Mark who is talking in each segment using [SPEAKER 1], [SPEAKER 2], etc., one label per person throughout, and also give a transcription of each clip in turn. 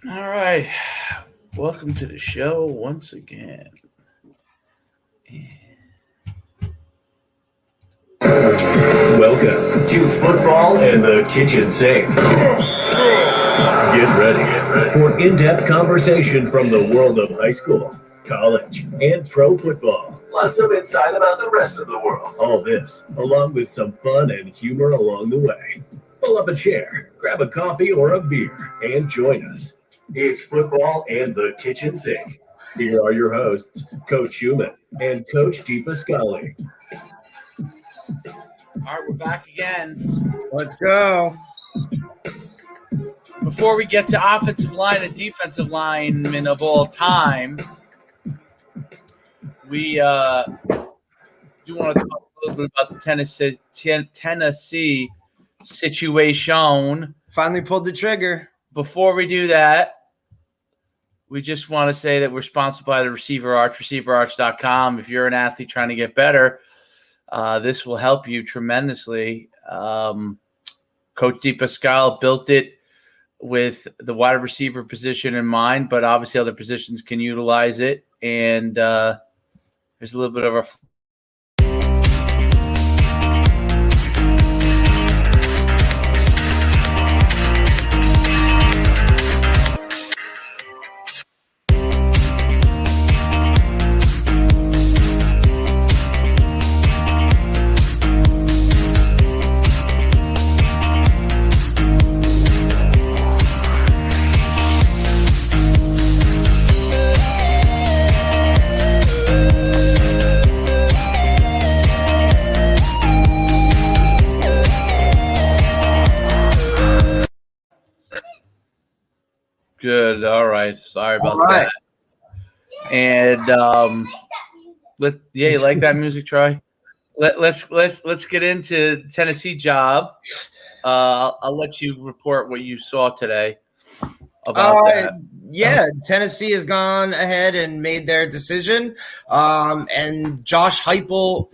[SPEAKER 1] All right. Welcome to the show once again.
[SPEAKER 2] Welcome to Football and the Kitchen Sink. Get ready for in-depth conversation from the world of high school, college, and pro football. Plus some insight about the rest of the world. All this, along with some fun and humor along the way. Pull up a chair, grab a coffee or a beer, and join us. It's Football and the Kitchen Sink. Here are your hosts, Coach Schuman and Coach Depascale.
[SPEAKER 1] All right, we're back again.
[SPEAKER 3] Let's go.
[SPEAKER 1] Before we get to offensive line and defensive linemen of all time, we do want to talk a little bit about the Tennessee situation.
[SPEAKER 3] Finally pulled the trigger.
[SPEAKER 1] Before we do that, we just want to say that we're sponsored by the Receiver Arch, receiverarch.com. If you're an athlete trying to get better, this will help you tremendously. Coach Depascale built it with the wide receiver position in mind, but obviously other positions can utilize it. And there's a little bit of a good. All right. Sorry about that. And you like that music, Troy? Let's get into Tennessee job. I'll let you report what you saw today about that.
[SPEAKER 3] Yeah, Tennessee has gone ahead and made their decision. And Josh Heupel,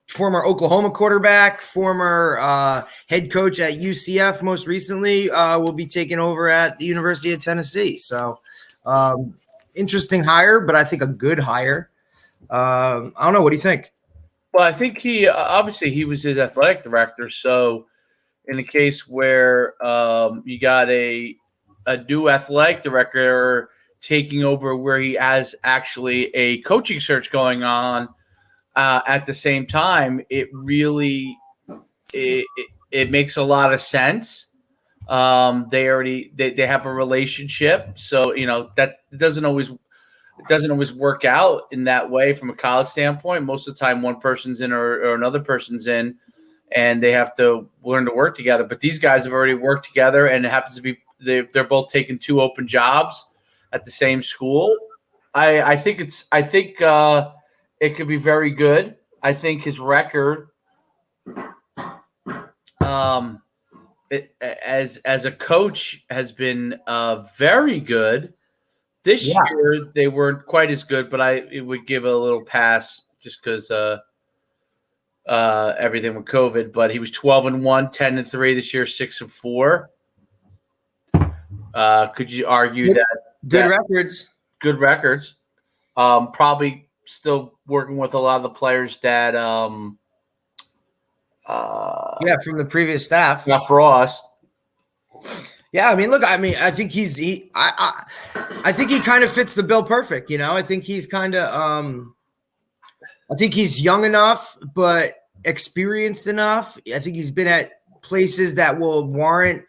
[SPEAKER 3] former Oklahoma quarterback, former head coach at UCF most recently, will be taking over at the University of Tennessee. So interesting hire, but I think a good hire. I don't know. What do you think?
[SPEAKER 1] Well, I think he was his athletic director. So in a case where you got a new athletic director taking over where he has actually a coaching search going on, at the same time, it really it makes a lot of sense. They have a relationship, so that doesn't always work out in that way from a college standpoint. Most of the time, one person's in or another person's in, and they have to learn to work together. But these guys have already worked together, and it happens to be they're both taking two open jobs at the same school. I think it could be very good. I think his record, as a coach, has been very good. This year they weren't quite as good, but it would give a little pass just because everything with COVID. But he was 12-1, 10-3 this year, 6-4. Could you argue
[SPEAKER 3] good records?
[SPEAKER 1] Good records. Probably still working with a lot of the players that
[SPEAKER 3] from the previous staff.
[SPEAKER 1] Not Frost.
[SPEAKER 3] Yeah, I think I think he kind of fits the bill perfect, I think he's kind of I think he's young enough but experienced enough. I think he's been at places that will warrant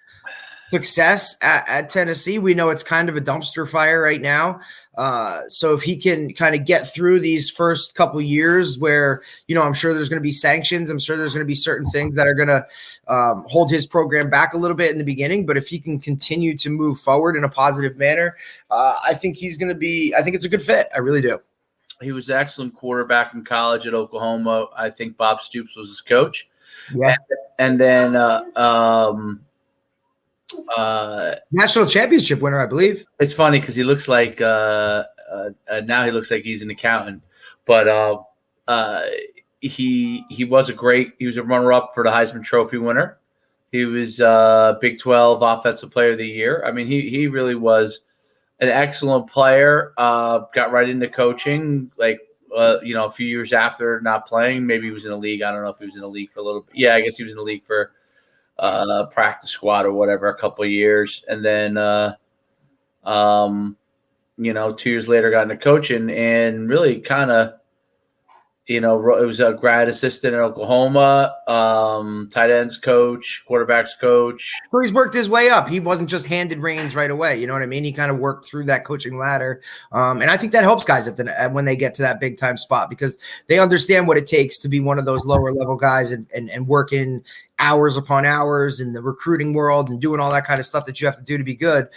[SPEAKER 3] success at Tennessee. We know it's kind of a dumpster fire right now. So if he can kind of get through these first couple years where, I'm sure there's going to be sanctions. I'm sure there's going to be certain things that are going to hold his program back a little bit in the beginning. But if he can continue to move forward in a positive manner, I think I think it's a good fit. I really do.
[SPEAKER 1] He was an excellent quarterback in college at Oklahoma. I think Bob Stoops was his coach.
[SPEAKER 3] Yeah.
[SPEAKER 1] And then
[SPEAKER 3] national championship winner, I believe.
[SPEAKER 1] It's funny because he looks like now he looks like he's an accountant, but he was a runner-up for the Heisman Trophy winner. He was Big 12 Offensive Player of the Year. I mean, he really was an excellent player. Got right into coaching, a few years after not playing. Maybe he was in a league. I don't know if he was in a league for a little bit. Yeah, I guess he was in a league for practice squad or whatever a couple of years. And then, 2 years later got into coaching and really kind of, it was a grad assistant in Oklahoma, tight ends coach, quarterbacks coach.
[SPEAKER 3] So he's worked his way up. He wasn't just handed reins right away. You know what I mean? He kind of worked through that coaching ladder. And I think that helps guys when they get to that big time spot because they understand what it takes to be one of those lower level guys and working hours upon hours in the recruiting world and doing all that kind of stuff that you have to do to be good.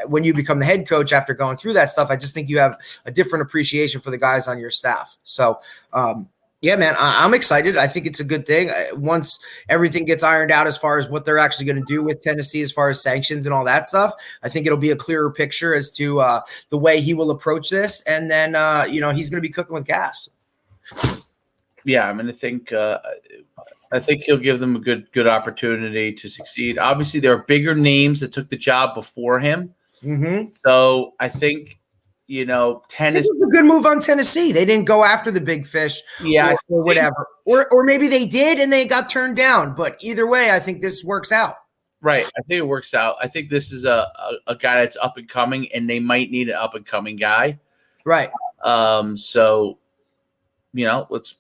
[SPEAKER 3] When you become the head coach after going through that stuff, I just think you have a different appreciation for the guys on your staff. So, yeah, man, I'm excited. I think it's a good thing. Once everything gets ironed out as far as what they're actually going to do with Tennessee as far as sanctions and all that stuff, I think it'll be a clearer picture as to the way he will approach this. And then, he's going to be cooking with gas.
[SPEAKER 1] Yeah, I mean, I think he'll give them a good opportunity to succeed. Obviously, there are bigger names that took the job before him.
[SPEAKER 3] Mm-hmm.
[SPEAKER 1] So I think, Tennessee
[SPEAKER 3] was a good move on Tennessee. They didn't go after the big fish, or whatever, or maybe they did and they got turned down. But either way, I think this works out. Right.
[SPEAKER 1] I think it works out. I think this is a guy that's up and coming, and they might need an up and coming guy.
[SPEAKER 3] Right.
[SPEAKER 1] So, let's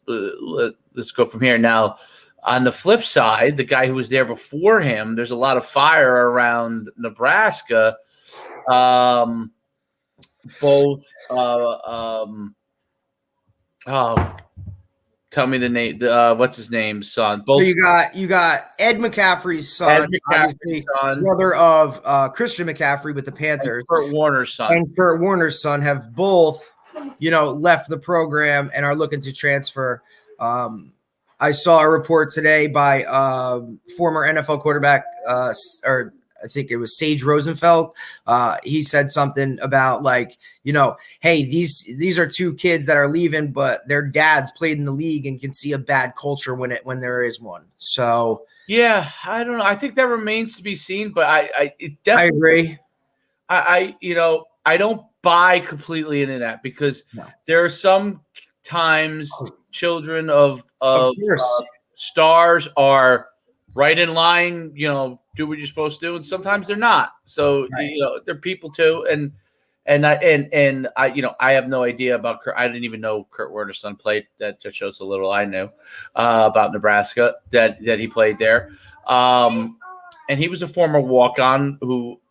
[SPEAKER 1] go from here. Now, on the flip side, the guy who was there before him, there's a lot of fire around Nebraska. Tell me the name. What's his name? Son. Both.
[SPEAKER 3] So you got Ed McCaffrey's son, brother of Christian McCaffrey with the Panthers.
[SPEAKER 1] And Kurt
[SPEAKER 3] Warner's son have both, left the program and are looking to transfer. I saw a report today by former NFL quarterback, or I think it was Sage Rosenfeld. He said something about hey, these are two kids that are leaving, but their dads played in the league and can see a bad culture when there is one. So
[SPEAKER 1] yeah, I don't know. I think that remains to be seen, but I
[SPEAKER 3] agree.
[SPEAKER 1] I don't buy completely into that because there are some times children of stars are right in line, do what you're supposed to do, and sometimes they're not. So they're people too, and I have no idea about Kurt. I didn't even know Kurt Warner's son played. That just shows a little I knew about Nebraska that he played there, and he was a former walk-on who.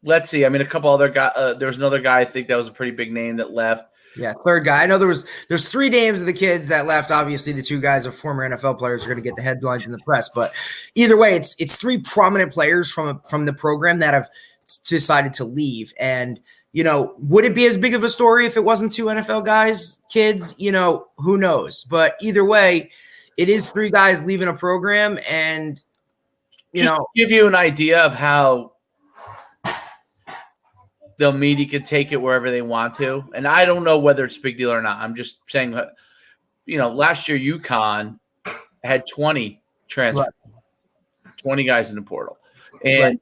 [SPEAKER 1] Let's see. I mean, a couple other guys. There was another guy I think that was a pretty big name that left.
[SPEAKER 3] Yeah, third guy. I know there's three names of the kids that left. Obviously, the two guys are former NFL players are going to get the headlines in the press. But either way, it's three prominent players from the program that have decided to leave. And would it be as big of a story if it wasn't two NFL guys, kids? Who knows? But either way, it is three guys leaving a program, and
[SPEAKER 1] just to give you an idea of how the media could take it wherever they want to. And I don't know whether it's a big deal or not. I'm just saying, last year UConn had 20 transfers, 20 guys in the portal. And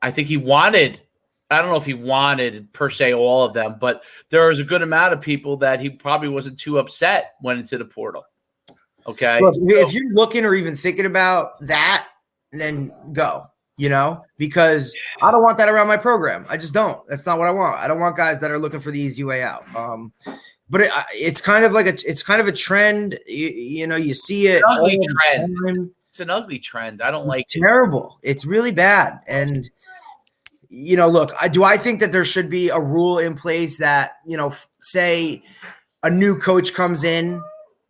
[SPEAKER 1] I think I don't know if he wanted per se all of them, but there was a good amount of people that he probably wasn't too upset went into the portal. Okay.
[SPEAKER 3] Look, if you're looking or even thinking about that, then go. Because I don't want that around my program. I just don't. That's not what I want. I don't want guys that are looking for the easy way out. But it's kind of a trend. You see it.
[SPEAKER 1] It's an ugly trend. It's an ugly trend. I don't like it.
[SPEAKER 3] Terrible. It's really bad. And look, do I think that there should be a rule in place that say a new coach comes in?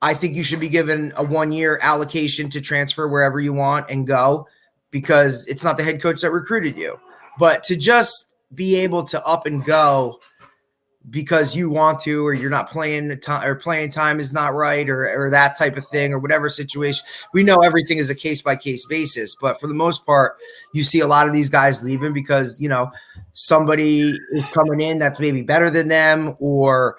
[SPEAKER 3] I think you should be given a 1-year allocation to transfer wherever you want and go. Because it's not the head coach that recruited you. But to just be able to up and go because you want to, or you're not playing time, or playing time is not right, or that type of thing, or whatever situation. We know everything is a case-by-case basis. But for the most part, you see a lot of these guys leaving because, somebody is coming in that's maybe better than them, or,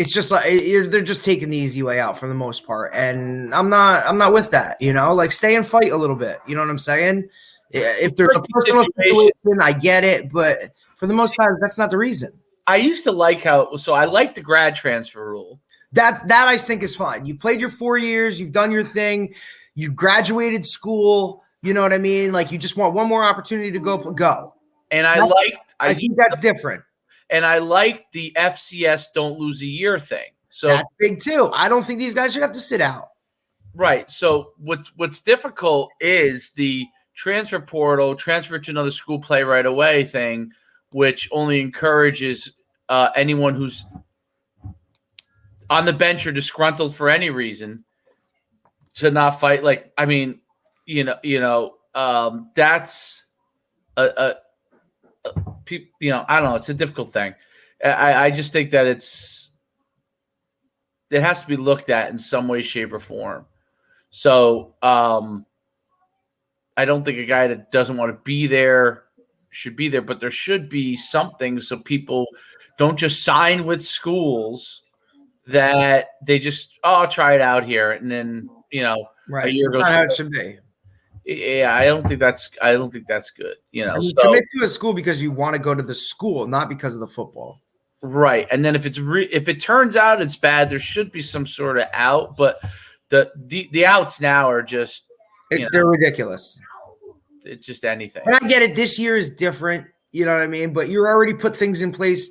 [SPEAKER 3] it's just like they're just taking the easy way out for the most part, and I'm not with that. Like stay and fight a little bit. You know what I'm saying? If there's a personal situation, I get it, but for the most part, that's not the reason.
[SPEAKER 1] I used to like I like the grad transfer rule.
[SPEAKER 3] That I think is fine. You played your 4 years, you've done your thing, you graduated school. You know what I mean? Like you just want one more opportunity to go.
[SPEAKER 1] And
[SPEAKER 3] I think that's different.
[SPEAKER 1] And I like the FCS don't lose a year thing. So
[SPEAKER 3] that's big too. I don't think these guys should have to sit out.
[SPEAKER 1] Right. So what's difficult is the transfer portal, transfer to another school, play right away thing, which only encourages anyone who's on the bench or disgruntled for any reason to not fight. Like, I mean, that's I don't know. It's a difficult thing. I just think that it has to be looked at in some way, shape, or form. So I don't think a guy that doesn't want to be there should be there, but there should be something so people don't just sign with schools that they just, I'll try it out here, and then
[SPEAKER 3] right.
[SPEAKER 1] A year goes.
[SPEAKER 3] That's how it should be.
[SPEAKER 1] Yeah, I don't think that's good. So,
[SPEAKER 3] commit to a school because you want to go to the school, not because of the football.
[SPEAKER 1] Right, and then if it turns out it's bad, there should be some sort of out. But the outs now are just
[SPEAKER 3] they're ridiculous.
[SPEAKER 1] It's just anything.
[SPEAKER 3] And I get it. This year is different. You know what I mean? But you already put things in place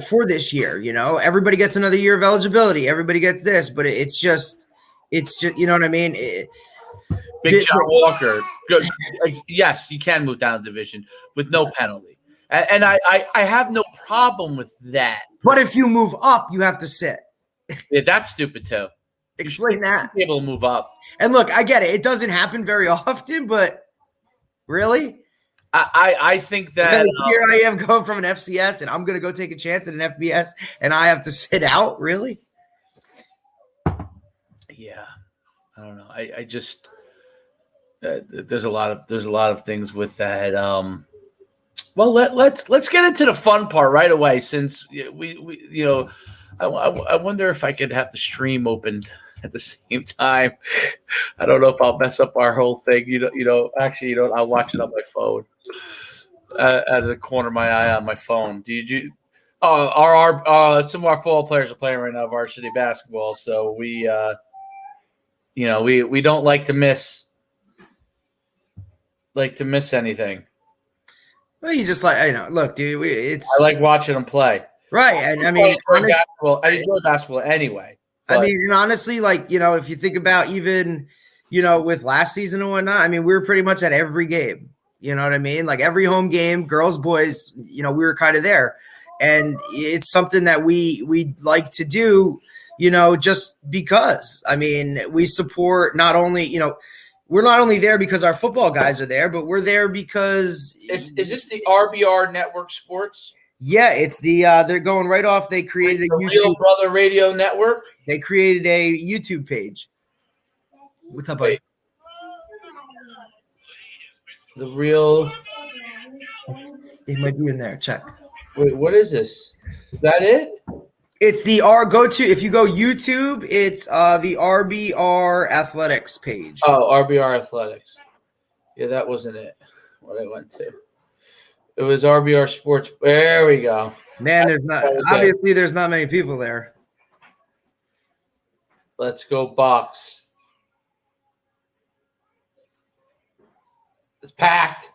[SPEAKER 3] for this year. Everybody gets another year of eligibility. Everybody gets this, but it's just you know what I mean?
[SPEAKER 1] Big John Walker. Good. Yes, you can move down a division with no penalty. And I have no problem with that.
[SPEAKER 3] But if you move up, you have to sit.
[SPEAKER 1] Yeah, that's stupid too.
[SPEAKER 3] Explain that.
[SPEAKER 1] Be able to move up.
[SPEAKER 3] And look, I get it. It doesn't happen very often, but really?
[SPEAKER 1] I think that
[SPEAKER 3] here I am going from an FCS and I'm going to go take a chance at an FBS and I have to sit out? Really?
[SPEAKER 1] Yeah. I don't know. I just there's a lot of things with that. Well, let's get into the fun part right away, since we I wonder if I could have the stream opened at the same time. I don't know if I'll mess up our whole thing. Actually, I'll watch it on my phone, out of the corner of my eye on my phone. Some of our football players are playing right now varsity basketball, so we don't like to miss anything.
[SPEAKER 3] Well, you just look, dude.
[SPEAKER 1] I like watching them play.
[SPEAKER 3] Right, and I mean,
[SPEAKER 1] I enjoy basketball anyway.
[SPEAKER 3] I mean, and honestly, if you think about even, with last season and whatnot, I mean, we were pretty much at every game. You know what I mean? Like every home game, girls, boys, we were kind of there, and it's something that we like to do. Just because. I mean, we support not only we're not only there because our football guys are there, but we're there because
[SPEAKER 1] is this the RBR Network Sports?
[SPEAKER 3] Yeah, it's the they're going right off. They created a YouTube
[SPEAKER 1] Real Brother Radio Network.
[SPEAKER 3] They created a YouTube page. What's up, buddy?
[SPEAKER 1] The real.
[SPEAKER 3] It might be in there. Check.
[SPEAKER 1] Wait, what is this? Is that it?
[SPEAKER 3] It's the if you go YouTube, it's the RBR Athletics page.
[SPEAKER 1] Oh, RBR Athletics. Yeah, that wasn't it. What I went to. It was RBR Sports. There we go.
[SPEAKER 3] Man, there's not many people there.
[SPEAKER 1] Let's go box. It's packed.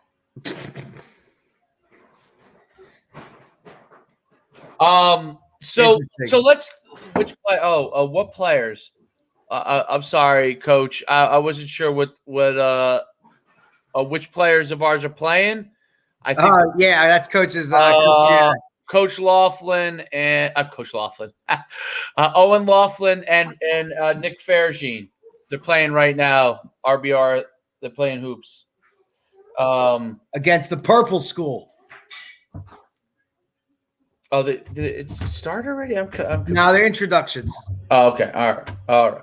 [SPEAKER 1] So let's what players? I'm sorry, Coach. I wasn't sure what which players of ours are playing. I think
[SPEAKER 3] that's Coach's
[SPEAKER 1] Coach Laughlin and Coach Laughlin, Owen Laughlin and Nick Fairgene. They're playing right now. RBR. They're playing hoops
[SPEAKER 3] against the Purple School.
[SPEAKER 1] Oh, did it start already?
[SPEAKER 3] No, they're introductions.
[SPEAKER 1] Oh, okay. All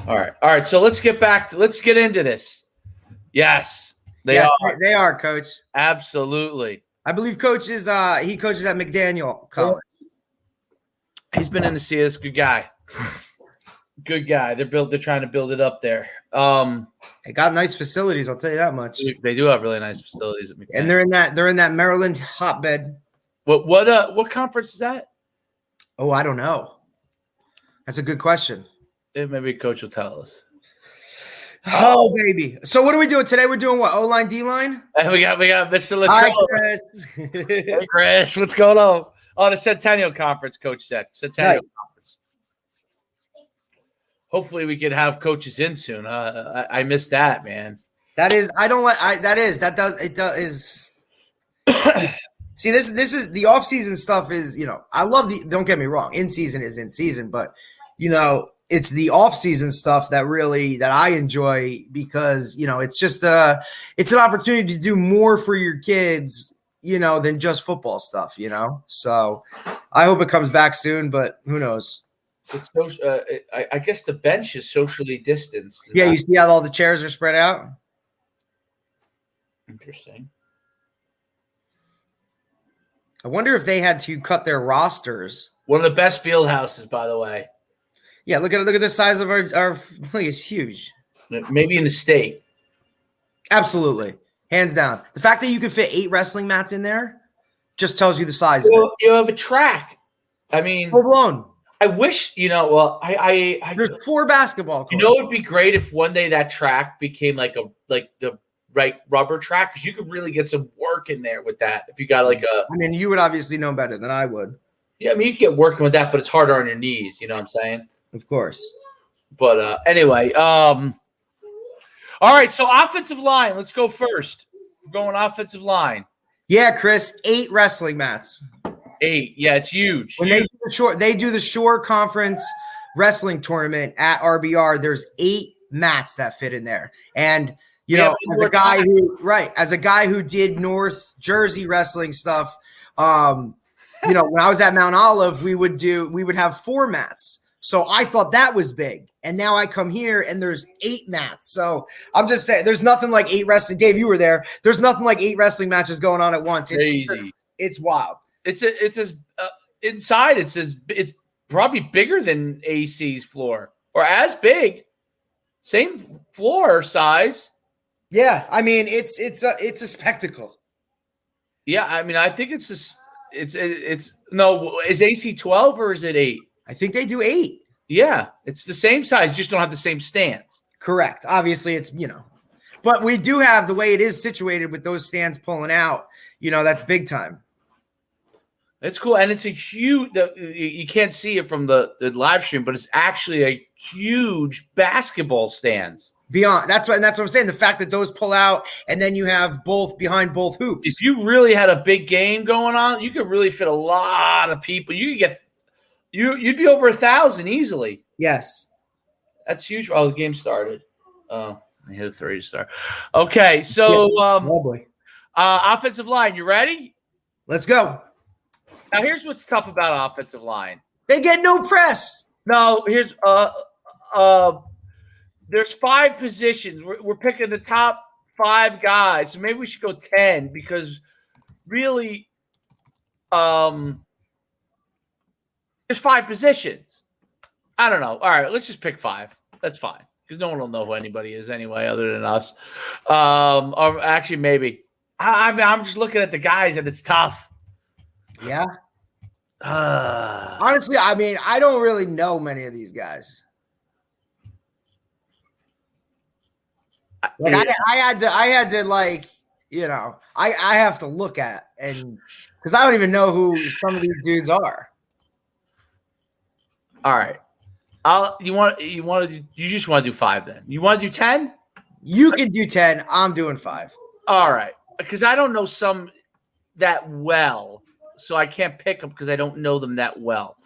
[SPEAKER 1] right. So let's get into this. Yes. They
[SPEAKER 3] are, Coach.
[SPEAKER 1] Absolutely.
[SPEAKER 3] I believe Coach is he coaches at McDaniel College.
[SPEAKER 1] He's been in the CS. Good guy. Good guy. They're trying to build it up there.
[SPEAKER 3] They got nice facilities, I'll tell you that much.
[SPEAKER 1] They do have really nice facilities at McKinney.
[SPEAKER 3] And they're in that Maryland hotbed.
[SPEAKER 1] What conference is that?
[SPEAKER 3] Oh, I don't know. That's a good question.
[SPEAKER 1] Maybe Coach will tell us.
[SPEAKER 3] Oh, baby. So what are we doing today? We're doing what? O-line, D-line?
[SPEAKER 1] And we got Mr. Latrell.
[SPEAKER 3] Hi, Chris.
[SPEAKER 1] Hey, Chris. What's going on? Oh, the Centennial Conference, Coach said. Centennial Conference. Hopefully we could have coaches in soon. I missed that, man.
[SPEAKER 3] That is – I don't like – that is – that does – it does – see, this is – the off-season stuff is, I love the – don't get me wrong. In-season is in-season, but, it's the off-season stuff that I enjoy because, it's just it's an opportunity to do more for your kids, than just football stuff, So I hope it comes back soon, but who knows?
[SPEAKER 1] It's I guess the bench is socially distanced.
[SPEAKER 3] Yeah, you see how all the chairs are spread out?
[SPEAKER 1] Interesting.
[SPEAKER 3] I wonder if they had to cut their rosters.
[SPEAKER 1] One of the best field houses, by the way.
[SPEAKER 3] Yeah, look at the size of our look, it's huge.
[SPEAKER 1] Maybe in the state.
[SPEAKER 3] Absolutely. Hands down. The fact that you can fit 8 wrestling mats in there just tells you the size of it.
[SPEAKER 1] You have a track. I mean,
[SPEAKER 3] full blown.
[SPEAKER 1] I wish,
[SPEAKER 3] there's 4 basketball courts.
[SPEAKER 1] It would be great if one day that track became like the right rubber track, because you could really get some work in there with that. If you got
[SPEAKER 3] you would obviously know better than I would.
[SPEAKER 1] Yeah, you could get working with that, but it's harder on your knees. You know what I'm saying?
[SPEAKER 3] Of course.
[SPEAKER 1] But anyway, all right. So offensive line, let's go first. We're going offensive line.
[SPEAKER 3] Yeah, Chris, 8 wrestling mats.
[SPEAKER 1] 8. Yeah, it's huge.
[SPEAKER 3] When they do the Shore Conference wrestling tournament at RBR, there's 8 mats that fit in there. And as a guy who did North Jersey wrestling stuff, when I was at Mount Olive, we would have 4 mats. So I thought that was big. And now I come here and there's 8 mats. So I'm just saying there's nothing like 8 wrestling. Dave, you were there. There's nothing like 8 wrestling matches going on at once. It's
[SPEAKER 1] crazy.
[SPEAKER 3] It's wild.
[SPEAKER 1] It's as inside. It's probably bigger than AC's floor, or as big. Same floor size.
[SPEAKER 3] Yeah, it's a spectacle.
[SPEAKER 1] Yeah, I think is AC 12 or is it 8?
[SPEAKER 3] I think they do 8.
[SPEAKER 1] Yeah, it's the same size, just don't have the same stands.
[SPEAKER 3] Correct. Obviously, it's, but we do have the way it is situated with those stands pulling out, that's big time. It's
[SPEAKER 1] cool. And it's a huge, you can't see it from the live stream, but it's actually a huge basketball stands.
[SPEAKER 3] Beyond that's what I'm saying. The fact that those pull out and then you have both behind both hoops.
[SPEAKER 1] If you really had a big game going on, you could really fit a lot of people. You could get you'd be over 1,000 easily.
[SPEAKER 3] Yes.
[SPEAKER 1] That's huge. Oh, the game started. Oh, I hit a 3 to start. Okay, so offensive line, you ready?
[SPEAKER 3] Let's go.
[SPEAKER 1] Now here's what's tough about offensive line.
[SPEAKER 3] They get no press.
[SPEAKER 1] No, here's there's 5 positions. We're picking the top 5 guys. So maybe we should go 10 because really there's 5 positions. I don't know. All right, let's just pick 5. That's fine because no one will know who anybody is anyway other than us. Or actually maybe. I'm just looking at the guys and it's tough.
[SPEAKER 3] Yeah. Honestly, I don't really know many of these guys. Like I had to I have to look at and because I don't even know who some of these dudes are.
[SPEAKER 1] All right. You just want to do 5 then. You want to do 10?
[SPEAKER 3] You can do 10. I'm doing 5.
[SPEAKER 1] All right. Because I don't know some that well. So I can't pick them because I don't know them that well.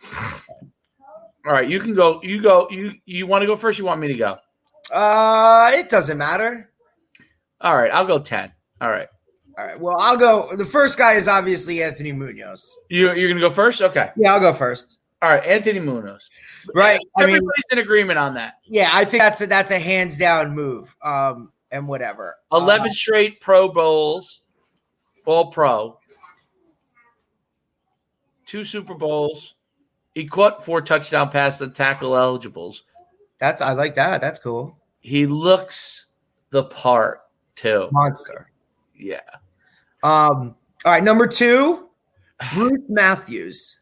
[SPEAKER 1] All right, you can go. You want to go first? You want me to go?
[SPEAKER 3] It doesn't matter.
[SPEAKER 1] All right, I'll go 10. All right.
[SPEAKER 3] Well, I'll go. The first guy is obviously Anthony Munoz.
[SPEAKER 1] You're gonna go first? Okay.
[SPEAKER 3] Yeah, I'll go first.
[SPEAKER 1] All right, Anthony Munoz.
[SPEAKER 3] Right.
[SPEAKER 1] Everybody's in agreement on that.
[SPEAKER 3] Yeah, I think that's a hands down move. And whatever.
[SPEAKER 1] 11 straight Pro Bowls, All Pro. 2 Super Bowls. He caught 4 touchdown passes and tackle eligibles.
[SPEAKER 3] I like that. That's cool.
[SPEAKER 1] He looks the part too.
[SPEAKER 3] Monster.
[SPEAKER 1] Yeah.
[SPEAKER 3] All right, number 2, Bruce Matthews.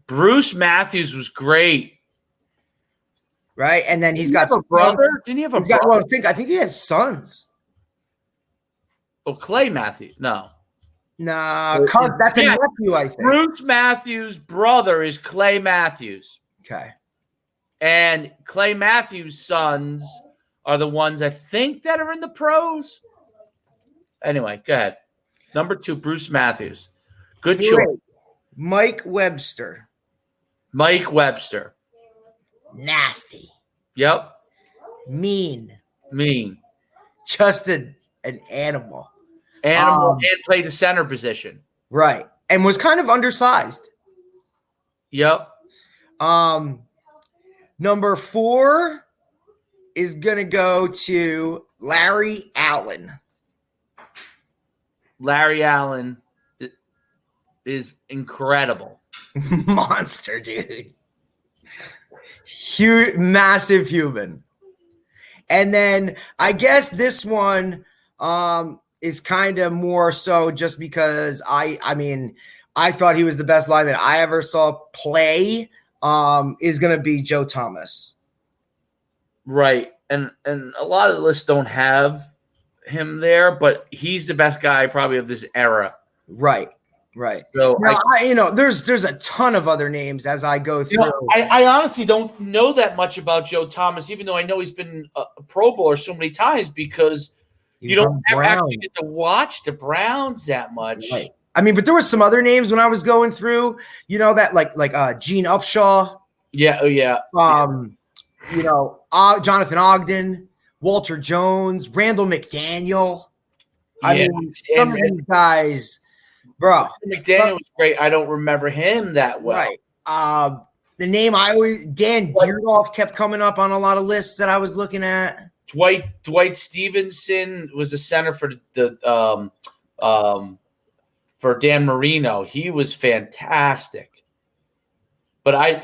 [SPEAKER 1] Bruce Matthews was great.
[SPEAKER 3] Right, and then he's got
[SPEAKER 1] a brother. Didn't he have a brother?
[SPEAKER 3] Well, I think he has sons.
[SPEAKER 1] Oh, Clay Matthews. No.
[SPEAKER 3] Nah, that's a nephew, I think.
[SPEAKER 1] Bruce Matthews' brother is Clay Matthews.
[SPEAKER 3] Okay.
[SPEAKER 1] And Clay Matthews' sons are the ones I think that are in the pros. Anyway, go ahead. Number 2, Bruce Matthews. Good choice.
[SPEAKER 3] Mike Webster.
[SPEAKER 1] Mike Webster.
[SPEAKER 3] Nasty.
[SPEAKER 1] Yep.
[SPEAKER 3] Mean.
[SPEAKER 1] Just
[SPEAKER 3] an animal.
[SPEAKER 1] And played the center position.
[SPEAKER 3] Right. And was kind of undersized.
[SPEAKER 1] Yep.
[SPEAKER 3] Number 4 is going to go to Larry Allen.
[SPEAKER 1] Larry Allen is incredible.
[SPEAKER 3] Monster, dude. Huge, massive human. And then I guess this one is kind of more so just because I thought he was the best lineman I ever saw play is going to be Joe Thomas.
[SPEAKER 1] Right. And a lot of the lists don't have him there, but he's the best guy probably of this era.
[SPEAKER 3] Right. So there's a ton of other names as I go through.
[SPEAKER 1] I honestly don't know that much about Joe Thomas, even though I know he's been a Pro Bowler so many times because you don't ever actually get to watch the Browns that much.
[SPEAKER 3] Right. I mean, but there were some other names when I was going through, that like Gene Upshaw.
[SPEAKER 1] Yeah. Oh yeah.
[SPEAKER 3] Jonathan Ogden, Walter Jones, Randall McDaniel. I mean, some of these guys, bro.
[SPEAKER 1] McDaniel was great. I don't remember him that well.
[SPEAKER 3] Right. The name Dan Dierdorf kept coming up on a lot of lists that I was looking at.
[SPEAKER 1] Dwight Stevenson was the center for for Dan Marino. He was fantastic. But I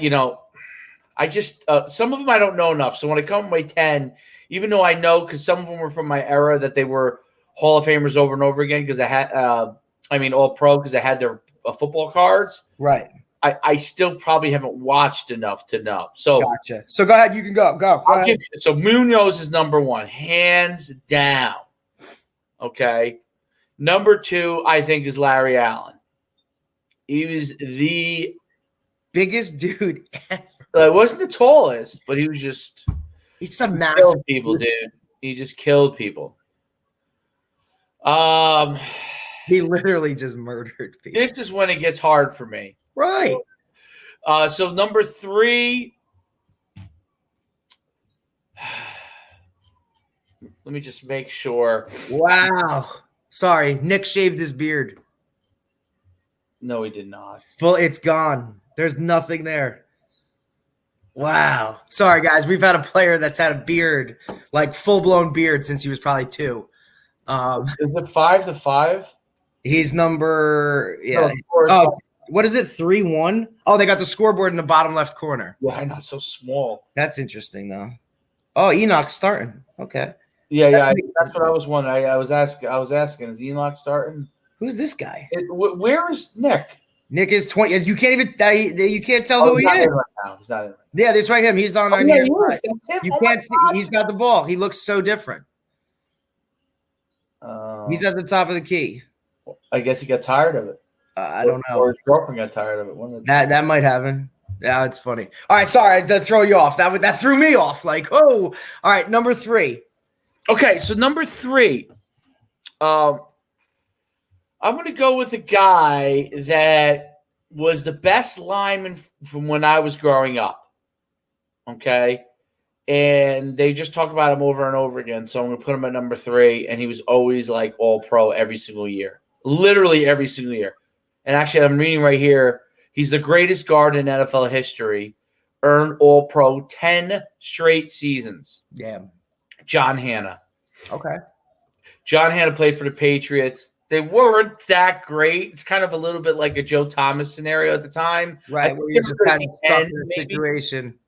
[SPEAKER 1] just some of them I don't know enough. So when I come to my 10, even though I know because some of them were from my era that they were Hall of Famers over and over again because I had all pro because I had their football cards.
[SPEAKER 3] Right.
[SPEAKER 1] I still probably haven't watched enough to know. So
[SPEAKER 3] gotcha. So go ahead. You can go. Go ahead.
[SPEAKER 1] So Munoz is number 1, hands down. Okay. Number 2, I think, is Larry Allen. He was the
[SPEAKER 3] biggest dude ever.
[SPEAKER 1] Wasn't the tallest, but he was just
[SPEAKER 3] he's a massive
[SPEAKER 1] people, dude. He just killed people.
[SPEAKER 3] He literally just murdered people.
[SPEAKER 1] This is when it gets hard for me.
[SPEAKER 3] Right.
[SPEAKER 1] So number 3. Let me just make sure.
[SPEAKER 3] Wow. Sorry, Nick shaved his beard.
[SPEAKER 1] No, he did not.
[SPEAKER 3] Well, it's gone. There's nothing there. Wow. Sorry, guys. We've had a player that's had a beard, like full-blown beard, since he was probably 2.
[SPEAKER 1] Is it 5 to 5?
[SPEAKER 3] He's number what is it? 3-1? Oh, they got the scoreboard in the bottom left corner.
[SPEAKER 1] Yeah, I know, so small.
[SPEAKER 3] That's interesting, though. Oh, Enoch's starting. Okay.
[SPEAKER 1] Yeah. That's what I was wondering. I was asking, is Enoch starting?
[SPEAKER 3] Who's this guy?
[SPEAKER 1] Where is Nick?
[SPEAKER 3] Nick is 20. You can't even. You can't tell who he is.
[SPEAKER 1] Right now. He's not in.
[SPEAKER 3] Yeah, that's right. Him. He's on.
[SPEAKER 1] Yeah,
[SPEAKER 3] you can't see. He's got the ball. He looks so different. He's at the top of the key.
[SPEAKER 1] I guess he got tired of it.
[SPEAKER 3] I don't know.
[SPEAKER 1] Or his girlfriend got tired of it.
[SPEAKER 3] That might happen. Yeah, it's funny. All right, sorry to throw you off. That threw me off. Like, oh, all right, number 3.
[SPEAKER 1] Okay, so number 3. I'm going to go with a guy that was the best lineman from when I was growing up. Okay, and they just talk about him over and over again. So I'm going to put him at number 3, and he was always like all pro every single year, literally every single year. And actually, I'm reading right here. He's the greatest guard in NFL history, earned all pro 10 straight seasons.
[SPEAKER 3] Yeah.
[SPEAKER 1] John Hanna.
[SPEAKER 3] Okay.
[SPEAKER 1] John Hanna played for the Patriots. They weren't that great. It's kind of a little bit like a Joe Thomas scenario at the time.
[SPEAKER 3] Right, where you're just kind of stuck in a situation.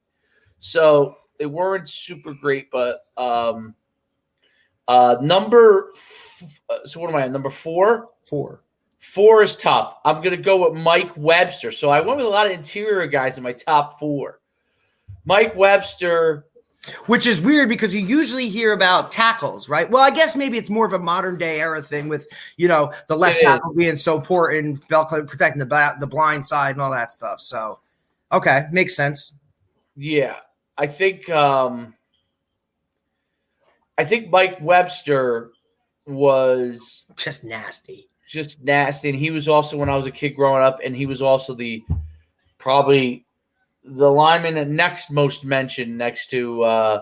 [SPEAKER 1] So they weren't super great, but so what am I on? Number 4?
[SPEAKER 3] 4.
[SPEAKER 1] 4 is tough. I'm going to go with Mike Webster. So I went with a lot of interior guys in my top 4. Mike Webster.
[SPEAKER 3] Which is weird because you usually hear about tackles, right? Well, I guess maybe it's more of a modern day era thing with, the left tackle being so important, protecting the blind side and all that stuff. So, okay, makes sense.
[SPEAKER 1] Yeah, I think Mike Webster was
[SPEAKER 3] just nasty,
[SPEAKER 1] and he was also, when I was a kid growing up, and he was also probably the lineman that next most mentioned next to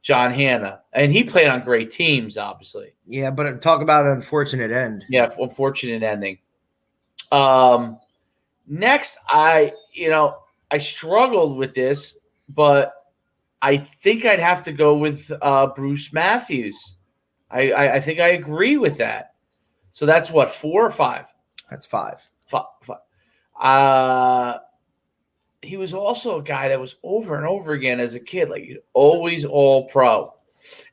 [SPEAKER 1] John Hanna. And he played on great teams, obviously.
[SPEAKER 3] Yeah, but talk about an unfortunate end.
[SPEAKER 1] Yeah, unfortunate ending. Next, I struggled with this, but I think I'd have to go with Bruce Matthews. I think I agree with that. So that's what, 4 or 5?
[SPEAKER 3] That's 5.
[SPEAKER 1] 5. He was also a guy that was over and over again as a kid, like always all pro.